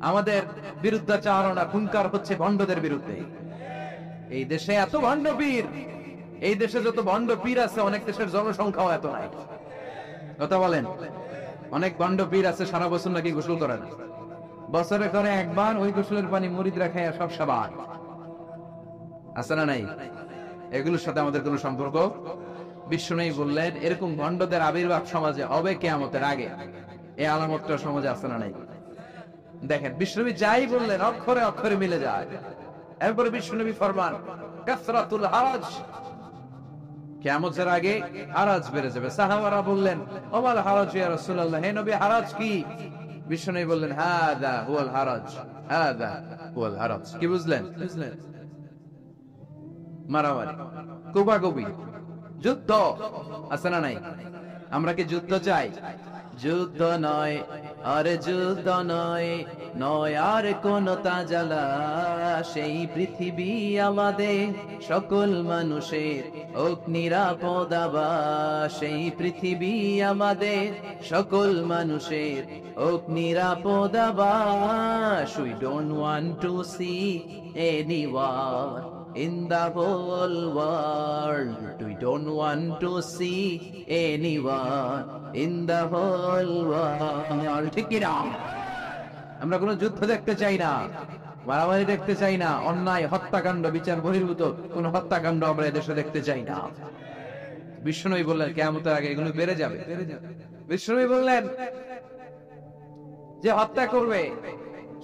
আমাদের বিরুদ্ধাচারণা হুঙ্কার হচ্ছে ভণ্ডদের বিরুদ্ধে। এই দেশে এত ভণ্ড পীর, এই দেশে যত ভণ্ড পীর আছে, অনেক দেশের জনসংখ্যাও এত নাই। কথা বলেন? অনেক ভণ্ড পীর আছে সারা বছর নাকি গোসল করে না, বছরে করে একবার, ওই গোসলের পানি মুরিদরা খায় সব সাবান। আছে না নাই? এগুলোর সাথে আমাদের কোনো সম্পর্ক। বিশ্বনবী বললেন এরকম ভণ্ডদের আবির্ভাব সমাজে হবে কিয়ামতের আগে। এই আলামতটা সমাজে আছে না নাই? দেখেন বিশ্বনবী যাই বললেন অক্ষরে অক্ষরে মিলে যায়। এরপরে বিশ্বনবী ফরমান কাসরাতুল হারাজ, কিয়ামতের আগে হারাজ বেড়ে যাবে। সাহাবারা বললেন ওমাল হারাজ ইয়া রাসূলুল্লাহ, হে নবী হারাজ কি? বিশ্বনবী বললেন হাদা হুয়াল হারাজ, হাদা হুয়াল হারাজ। কি বুঝলেন? মারামারি, কোপাকুপি, যুদ্ধ। আছে না নাই? আমরা কি যুদ্ধ চাই? যুদ্ধ নয় আরে যুদ্ধ নয়, নয় আর কোন তাজালা, সেই পৃথিবী আমাদের সকল মানুষের হোক নিরাপদ আবাস, সেই পৃথিবী আমাদের সকল মানুষের হোক নিরাপদ আবাস। We don't want to see anyone in the whole world, we don't want to see anyone in the whole world. ঠিক কি না? আমরা কোনো যুদ্ধ দেখতে চাই না, মারামারি দেখতে চাই না, অন্যায় হত্যাকাণ্ড বিচার বহির্ভূত কোন হত্যাকাণ্ড আমরা দেশে দেখতে চাই না। বিশ্বনবী বললেন কিয়ামতের আগে এগুলো বেড়ে যাবে। বিশ্বনবী বললেন যে হত্যা করবে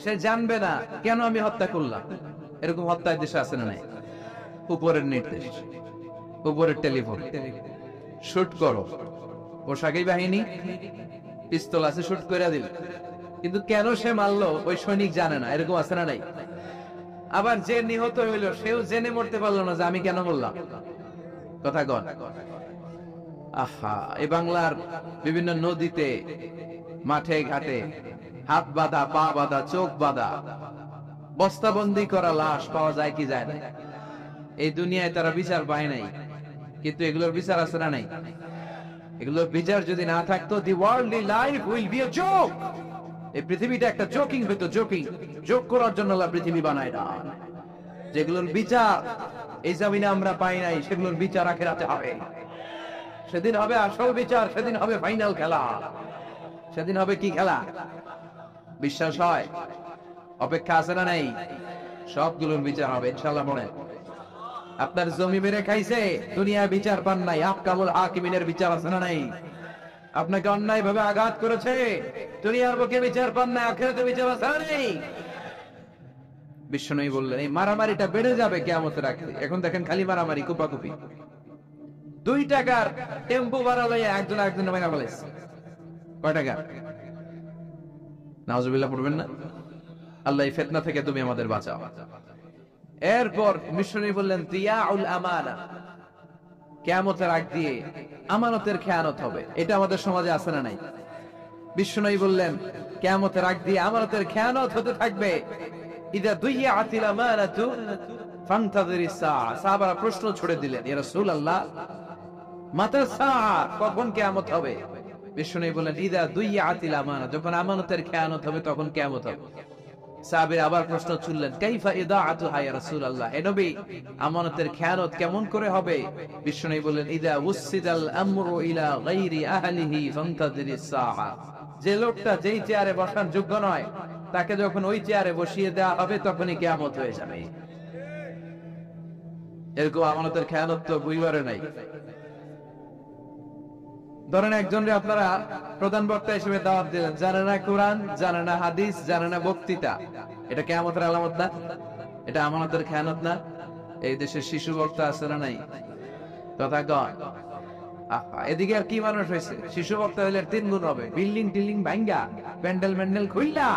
সে জানবে না কেন আমি হত্যা করলাম। এরকম হত্যা দেশে আছে না নাই? উপরের নির্দেশ, উপরের টেলিফোন, শুট করো, পোশাকি বাহিনী পিস্তল আছে, শুট করে দিল, কিন্তু কেন সে মারলো ওই সৈনিক জানে না। এরকম আছে না নাই? আবার যে নিহত হইল সেও জেনে মরতে পারলো না যে আমি কেন বললাম। কথা কন। আহা, এই বাংলার বিভিন্ন নদীতে, মাঠে ঘাটে হাত বাঁধা, পা বাঁধা, চোখ বাঁধা, বস্তাবন্দি করা লাশ পাওয়া যায় কি যায় না? এই দুনিয়ায় তারা বিচার পায় নাই, কিন্তু এগুলোর বিচার আছে না নাই? এগুলোর বিচার যদি না থাকতো, the worldly life will be a joke. এই পৃথিবীটা একটা জোকিং হইতো, জোকিং। জোক করার জন্য আল্লাহ পৃথিবী বানায় না। যেগুলোর বিচার এই জমিনে আমরা পাই নাই, সেগুলোর বিচার আখিরাতে হবে। সেদিন হবে আসল বিচার, সেদিন হবে ফাইনাল খেলা। সেদিন হবে কি খেলা? বিশ্বাস হয়? অপেক্ষা আছে না নাই? সবগুলোর বিচার হবে ইনশাআল্লাহ। মনে আপনার জমি মেরে খাইছে, দুনিয়া বিচার পান নাই, আহকামুল হাকিমিনের বিচার আছে না নাই? আপনাকে অন্যায় ভাবে আঘাত করেছে, দুনিয়ার বুকে বিচার পান নাই, আখিরাতে বিচার আছে না নাই? বিশ্বনবী বললেন এই মারামারিটা বেড়ে যাবে কিয়ামতের আগে। এখন দেখেন খালি মারামারি, কুপাকুপি। 2 টাকার টেম্পো ভাড়া লইয়া একজন আরেকজনের মাইরা ফেলেছে। কয় টাকা? নাউজুবিল্লাহ পড়বেন না? আল্লাহ এই ফিতনা থেকে তুমি আমাদের বাঁচাও। এরপর মিশনী বললেন দিয়াউল আমানা, কিয়ামতের আগ দিয়ে আমানতের খেয়ানত হবে। এটা আমাদের সমাজে আছে না নাই? বিশ্বনবী বললেন কিয়ামতের আগ দিয়ে আমানতের খেয়ানত হতে থাকবে। ইদা দুইয়াতিল আমানাতু ফান্তাযিরিস সাআ। সাহাবারা প্রশ্ন ছুড়ে দিলেন, ইয়া রাসূলুল্লাহ মাতা সাআ, কখন কিয়ামত হবে? বিশ্বনবী বললেন ইদা দুইয়াতিল আমানা, যখন আমানতের খেয়ানত হবে তখন কিয়ামত হবে। সাহাবীরা আবার প্রশ্ন ছুড়লেন, কাইফা ইদাআতুহা ইয়া রাসূলুল্লাহ, হে নবী আমানতের খেয়ানত কেমন করে হবে? বিশ্বনবী বললেন ইদা উসিদাল আমরু ইলা গায়রি আহলিহি ফান্তাযিরিস সাআ। যে লোকটা যেই চেয়ারে বসার যোগ্য নয় তাকে যখন ওই চেয়ারে বসিয়ে দেওয়া হবে তখনই কিয়ামত হয়ে যাবে। এরকম আমানতের খেয়ানত তো বুঝবারে নাই। ধরেন একজনকে আপনারা প্রধান বক্তা হিসেবে দাওয়াত দিলেন, জানে না কোরআন, জানে না হাদিস, জানে না বক্তৃতা, এটা কিয়ামতের আলামত না? এটা আমানতের খেয়ানত না? এই দেশে শিশু বক্তা আছে না নাই? তথাগণ এদিকে আর কি মানুষ হয়েছে, শিশু বক্তা হইলে 3 গুণ হবে, বিল্ডিং টিল্ডিং ভাঙ্গা, প্যান্ডেল ম্যান্ডেল খুইলা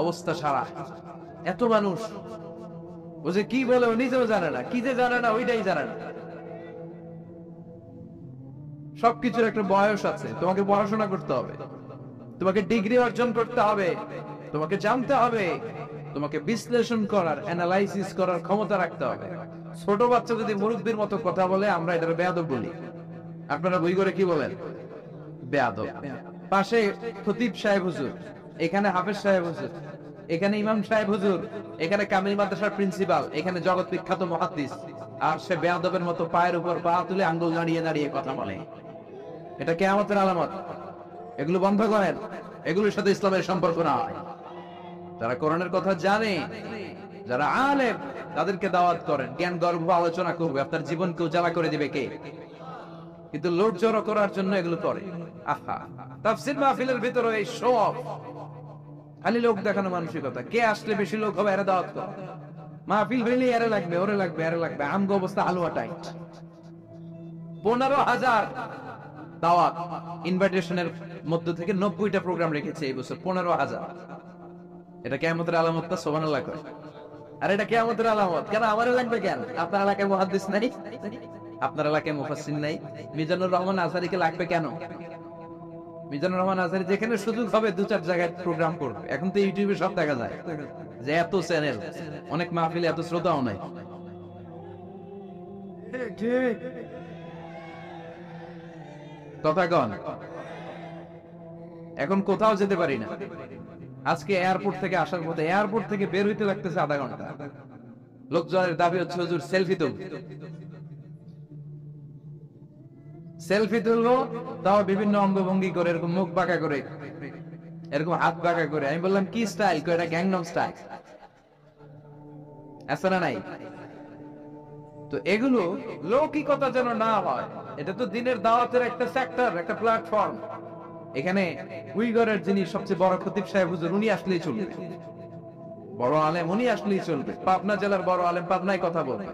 অবস্থা সারা। এত মানুষ ও যে কি বলে ও নিজেও জানে না, কি যে জানে না ওইটাই জানে না। সবকিছুর একটা বয়স আছে, তোমাকে পড়াশোনা করতে হবে, তোমাকে ডিগ্রি অর্জন করতে হবে, তোমাকে জানতে হবে, তোমাকে বিশ্লেষণ করার, অ্যানালাইসিস করার ক্ষমতা রাখতে হবে। ছোট বাচ্চা যদি মুরব্বির মতো কথা বলে আমরা এটা বেয়াদব বলি। আপনারা বই করে কি বলেন? বেয়াদব। পাশে খতিব সাহেব হুজুর, এখানে হাফেজ সাহেব হুজুর, এখানে ইমাম সাহেব হুজুর, এখানে কামিল মাদ্রাসার প্রিন্সিপাল, এখানে জগৎ বিখ্যাত মুহাদ্দিস, আর সে বেয়াদবের মতো পায়ের উপর পা তুলে আঙ্গুল দাঁড়িয়ে দাঁড়িয়ে কথা বলে। এটা কিয়ামতের আলামত। এগুলো বন্ধ করেন, এগুলোর সাথে ইসলামের সম্পর্ক নাই। যারা কোরআনের কথা জানে, যারা আলেম, তাদেরকে দাওয়াত করেন, জ্ঞান গর্ভ আলোচনা করবে, আপনার জীবনকে উজালা করে দিবে কে? কিন্তু লোক জড়ো করার জন্য এগুলো করে। আহা, তাফসীর মাহফিলের ভিতরে এই শো অফ, খালি লোক দেখানো মানসিকতা। কে আসলে বেশি লোক হবে এরা দাওয়াত করে। মাহফিল হইলে এরে লাগবে, ওরে লাগবে, এরে লাগবে। আমগো অবস্থা হালুয়া টাইট। 15,000 দাওয়াত ইনভাইটেশনের মধ্য থেকে 90টা প্রোগ্রাম রেখেছে এই বছর। 15,000। এটা কিয়ামতের আলামত না? সুবহানাল্লাহ কয়। আর এটা কিয়ামতের আলামত কেন? আমারে লাগবে কেন? আপনার এলাকায় মুহাদ্দিস নাই? আপনার এলাকায় মুফাসসির নাই? মিজানুর রহমান আজহারীকে লাগবে কেন? মিজানুর রহমান আজহারী যেখানে সুযোগ হবে 2-4 জায়গায় প্রোগ্রাম করবে। এখন তো ইউটিউবে সব দেখা যায় যে এত চ্যানেল, অনেক মাহফিলে এত শ্রোতাও নাই। তথাগণ এখন কোথাও যেতে পারি না। আজকে এয়ারপোর্ট থেকে আসার পথে, এয়ারপোর্ট থেকে বের হইতে লাগতেছে আধা ঘন্টা। লোকজনের দাবি হচ্ছে হুজুর সেলফি তুল, সেলফি তুলবো, তাও বিভিন্ন অঙ্গভঙ্গি করে, এরকম মুখ বাঁকা করে, এরকম হাত বাঁকা করে। আমি বললাম কি স্টাইল? এটা গ্যাংনম স্টাইল। আছে না নাই? তো এগুলো লৌকিকতা যেন না হয়। এটা তো দিনের দাওয়াতের একটা সেক্টর, একটা প্ল্যাটফর্ম। এখানে উইগরের যিনি সবচেয়ে বড় খতিব সাহেব হুজুর, উনি আসলেই চলবে। বড় আলেম উনি আসলেই চলবে। পাবনা জেলার বড় আলেম পাবনায় কথা বলবে,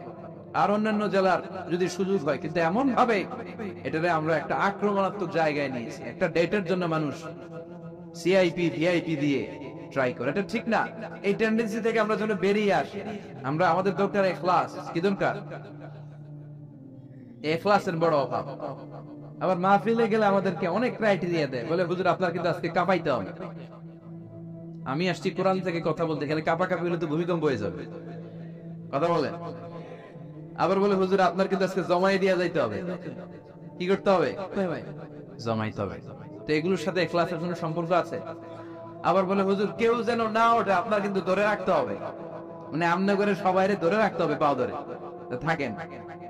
আর অন্যান্য জেলার যদি সুযোগ হয়। কিন্তু এমন ভাবে এটারে আমরা একটা আক্রমণাত্মক জায়গায় নিয়েছি। একটা ডেটের জন্য মানুষ সিআইপি ভিআইপি দিয়ে ট্রাই করে, এটা ঠিক না। এই টেন্ডেন্সি থেকে আমরা যেন বেরিয়ে আসি। আমরা আমাদের দরকার ইখলাস। কি দরকার? ইখলাসের বড় অভাব। আবার মাহফিলে গেলে আমাদেরকে অনেক ক্রাইটেরিয়া দেয়, বলে হুজুর আপনার কিন্তু আজকে কাঁপাইতে হবে। আমি আসছি কোরআন থেকে কথা বলতে, এখানে কাঁপাকাঁপি হলে তো ভূমিকম্প হয়ে যাবে। কথা বলেন। আবার বলে হুজুর আপনার কিন্তু আজকে জমাই দিয়ে যাইতে হবে। কি করতে হবে? জমাইতে হবে। তো এগুলোর সাথে ইখলাসের কোনো সম্পর্ক আছে? আবার বলে হুজুর কেউ যেন না ওঠে, আপনার কিন্তু ধরে রাখতে হবে। মানে আমনে করে সবাইরে ধরে রাখতে হবে, পাও ধরে থাকেন।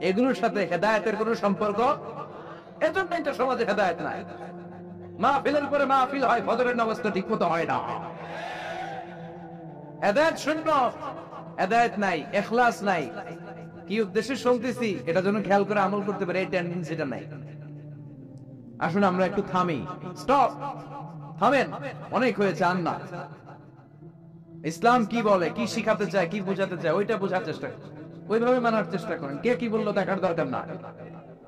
এগুলোর সাথে হেদায়েতের কোনো সম্পর্ক? এজন্যই তো সমাজে হেদায়েত নাই। মাহফিলের পরে মাহফিল হয়, ফজরের নামাজ তো ঠিক মতো হয় না। হেদায়েত শূন্য, হেদায়েত নাই, ইখলাস নাই। কি উদ্দেশ্যে শুনতেছি এটা যেন খেয়াল করে আমল করতে পারে, এই টেন্ডেন্সিটা নাই। আসুন আমরা একটু থামি। স্টপ, থামেন, অনেক হয়েছে। আর না, ইসলাম কি বলে, কি শিখাতে চায়, কি বোঝাতে চায়, ওইটা বোঝার চেষ্টা করেন, ওইভাবে মানার চেষ্টা করেন। কে কি বললো দেখার দরকার না,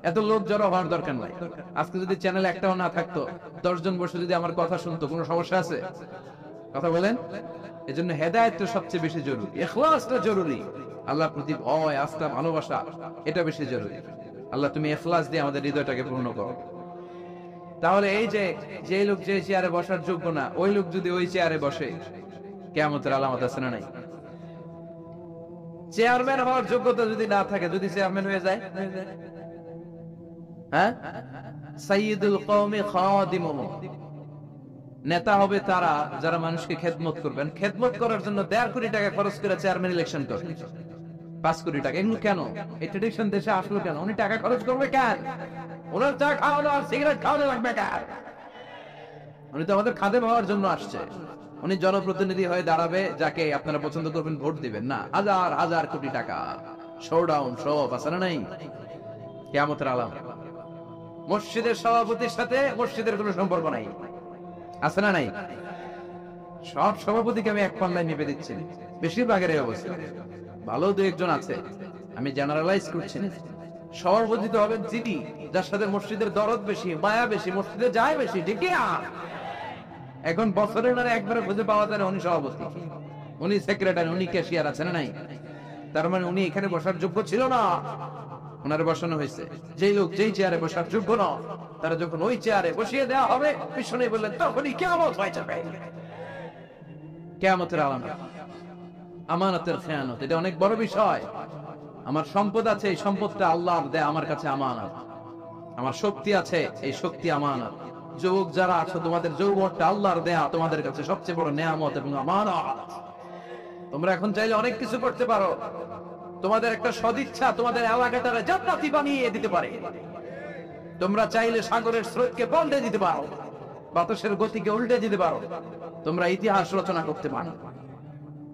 এত লোক জড়ো হওয়ার দরকার নাই। আজকে যদি চ্যানেল একটাও না থাকতো, 10 জন বসে যদি আমার কথা শুনতো, কোনো সমস্যা আছে? কথা বলেন। এজন্য হেদায়েতটা সবচেয়ে বেশি জরুরি, ইখলাসটা জরুরি। আল্লাহর প্রতি ভয়, আস্থা, ভালোবাসা, এটা বেশি জরুরি। আল্লাহ তুমি ইখলাস দিয়ে আমাদের হৃদয়টাকে পূর্ণ করো। তাহলে এই যে লোক যে চেয়ারে বসার যোগ্য না, ওই লোক যদি ওই চেয়ারে বসে, কিয়ামতের আলামত আছে না নাই? চেয়ারম্যান হওয়ার যোগ্যতা যদি না থাকে, যদি চেয়ারম্যান হয়ে যায়, হ্যাঁ, সাইয়্যিদুল কওমি খাদিমুহু, নেতা হবে তারা যারা মানুষকে খেদমত করবেন। খেদমত করার জন্য 1.5 কোটি টাকা খরচ করে চেয়ারম্যান ইলেকশন করে, 5 কোটি টাকা। এগুলো কেন? এই ট্রেডিশন দেশে আসলো কেন? উনি টাকা খরচ করবে কেন? ওনার চা খাওয়ানো আর সিগারেট খাওয়ানো লাগবে কেন? উনি তো আমাদের খাদেম হওয়ার জন্য আসছে। উনি জনপ্রতিনিধি হয়ে দাঁড়াবে, যাকে আপনারা পছন্দ করবেন ভোট দিবেন না। হাজার হাজার কোটি টাকা, শোডাউন, সব আছে না নাই? কিয়ামতের আলামত। মসজিদের সভাপতির সাথে মসজিদের কোনো সম্পর্ক নাই, আছে না নাই? সব সভাপতিকে আমি এক পাল্লায় মেপে দিচ্ছি, বেশিরভাগের এই অবস্থা। ভালো দু একজন আছে, আমি জেনারেলাইজ করছি না। সভাপতি তো হবেন যিনি, যার সাথে মসজিদের দরদ বেশি, মায়া বেশি, মসজিদে যায় বেশি, ঠিক না? এখন বছরের না একবারে খুঁজে পাওয়া যায় না উনি সভাপতি, উনি সেক্রেটারি, উনি ক্যাশিয়ার, আছে না নাই? তার মানে উনি এখানে বসার যোগ্য ছিল না, ওনারে বসানো হয়েছে। যেই লোক যেই চেয়ারে বসার যোগ্য না, তারা যখন ওই চেয়ারে বসিয়ে দেওয়া হবে, পিছনে বললেন তখনই কিয়ামত হয়ে যাবে। কিয়ামতের আলামত আমানতের খেয়ানত, এটা অনেক বড় বিষয়। আমার সম্পদ আছে, এই সম্পদটা আল্লাহর দেয়া আমার কাছে আমানত। আমার শক্তি আছে, এই শক্তি আমানত। যুবক যারা আছো, তোমাদের যৌবনটা আল্লাহর দেয়া তোমাদের কাছে সবচেয়ে বড় নেয়ামত এবং আমানত। তোমরা এখন চাইলে অনেক কিছু করতে পারো। তোমাদের একটা সদিচ্ছা তোমাদের এলাকাটারে জান্নাতি বানিয়ে দিতে পারে। তোমরা চাইলে সাগরের স্রোতকে পাল্টে দিতে পারো, বাতাসের গতিকে উল্টে দিতে পারো, তোমরা ইতিহাস রচনা করতে পারো।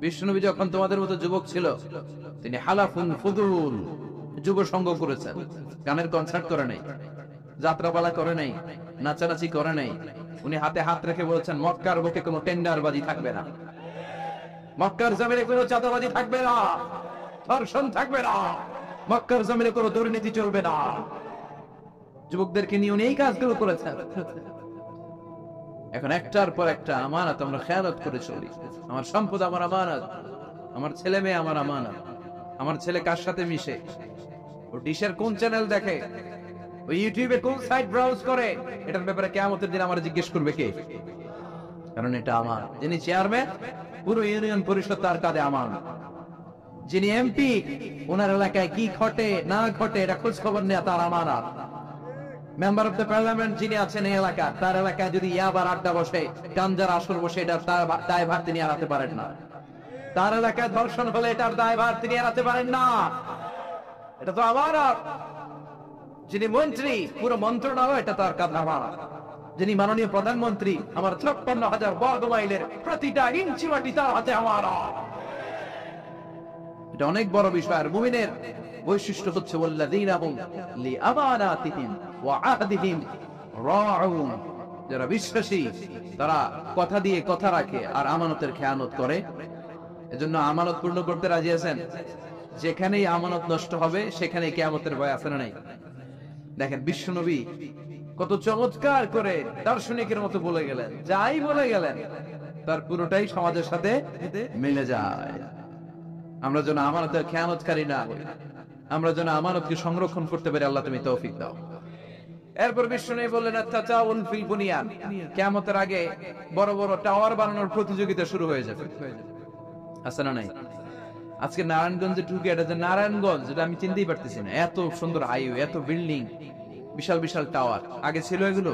বিষ্ণুনবী যখন তোমাদের মতো যুবক ছিল, তিনি হালাফুন ফুদুল, যুব সঙ্গ করেছেন। গানের কনসার্ট করে নাই, যাত্রাপালা করে নাই, নাচানাচি করে নাই। উনি হাতে হাত রেখে বলেছেন, মক্কার বুকে কোনো টেন্ডারবাজি থাকবে না, মক্কার জমিনে কোনো চাঁদাবাজি থাকবে না, ধর্ষণ থাকবে না, মক্কার জমিনে কোনো দুর্নীতি চলবে না। যুবকদেরকে নিয়ে উনি এই কাজগুলো করেছেন। এখন একটার পর একটা আমানত আমরা খেয়ালত করে চলি। আমার সম্পদ আমার আমানত, আমার ছেলে মেয়ে আমার আমানত। আমার ছেলে কার সাথে মিশে, ও ডিশের কোন চ্যানেল দেখে, ও ইউটিউবে কোন সাইট ব্রাউজ করে, এটার ব্যাপারে কিয়ামতের দিন আমার জিজ্ঞেস করবে কে? কারণ এটা আমার। যিনি চেয়ারম্যান, পুরো ইউনিয়ন পরিষদ তার কাঁধে আমার। যিনি এমপি, ওনার এলাকায় কি ঘটে না ঘটে এটা খোঁজ খবর নেওয়া তার আমানত। মেম্বার অফ দ্য পার্লামেন্ট যিনি আছেন এই এলাকা, তার এলাকায় যদি ইয়াবার আড্ডা বসে, গাঞ্জার আসর বসে, এটার তার দায়ভার তিনি এড়াতে পারেন না। তার এলাকায় ধর্ষণ হলে এটার দায়ভার তিনি এড়াতে পারেন না। এটা তো আমানত। যিনি মন্ত্রী, পুরো মন্ত্রণালয় এটা তার কাঁধে আমানত। যিনি মাননীয় প্রধানমন্ত্রী, আমার 56,000 বর্গ মাইলের প্রতিটা ইঞ্চি মাটি তার হাতে আমানত। এটা অনেক বড় বিষয়। আর মুমিনের বৈশিষ্ট্য হচ্ছে ওয়াল্লাযীনা হুম লিআমানাতিহিম ওয়া আহদিহিম রাউন, যারা বিশ্বাসী তারা কথা দিয়ে কথা রাখে আর আমানতের খেয়ানত করে। এজন্য আমানত পূর্ণ করতে রাজি আছেন? যেখানেই আমানত নষ্ট হবে সেখানেই কিয়ামতের ভয় আছে না নাই? দেখেন বিশ্বনবী কত চমৎকার করে দার্শনিকের মতো বলে গেলেন, যাই বলে গেলেন তার পুরোটাই সমাজের সাথে মিলে যায়। আমরা যেন আমানতের খেয়ানতকারী না হই, আমরা যেন আমানতকে সংরক্ষণ করতে পারি। আল্লাহ তুমি তৌফিক দাও। এরপর বিশ্বনবী বললেন, আত-তাতাউন ফিল বুনিয়ান, কিয়ামতের আগে বড় বড় টাওয়ার বানানোর প্রতিযোগিতা শুরু হয়ে যাবে। আছে না নাই? আজকে নারায়ণগঞ্জে ঢুকে, এটা যে নারায়ণগঞ্জ, যেটা আমি চিনতেই পারতেছি না। এত সুন্দর হাইওয়ে, এত বিল্ডিং, বিশাল বিশাল টাওয়ার, আগে ছিল এগুলো?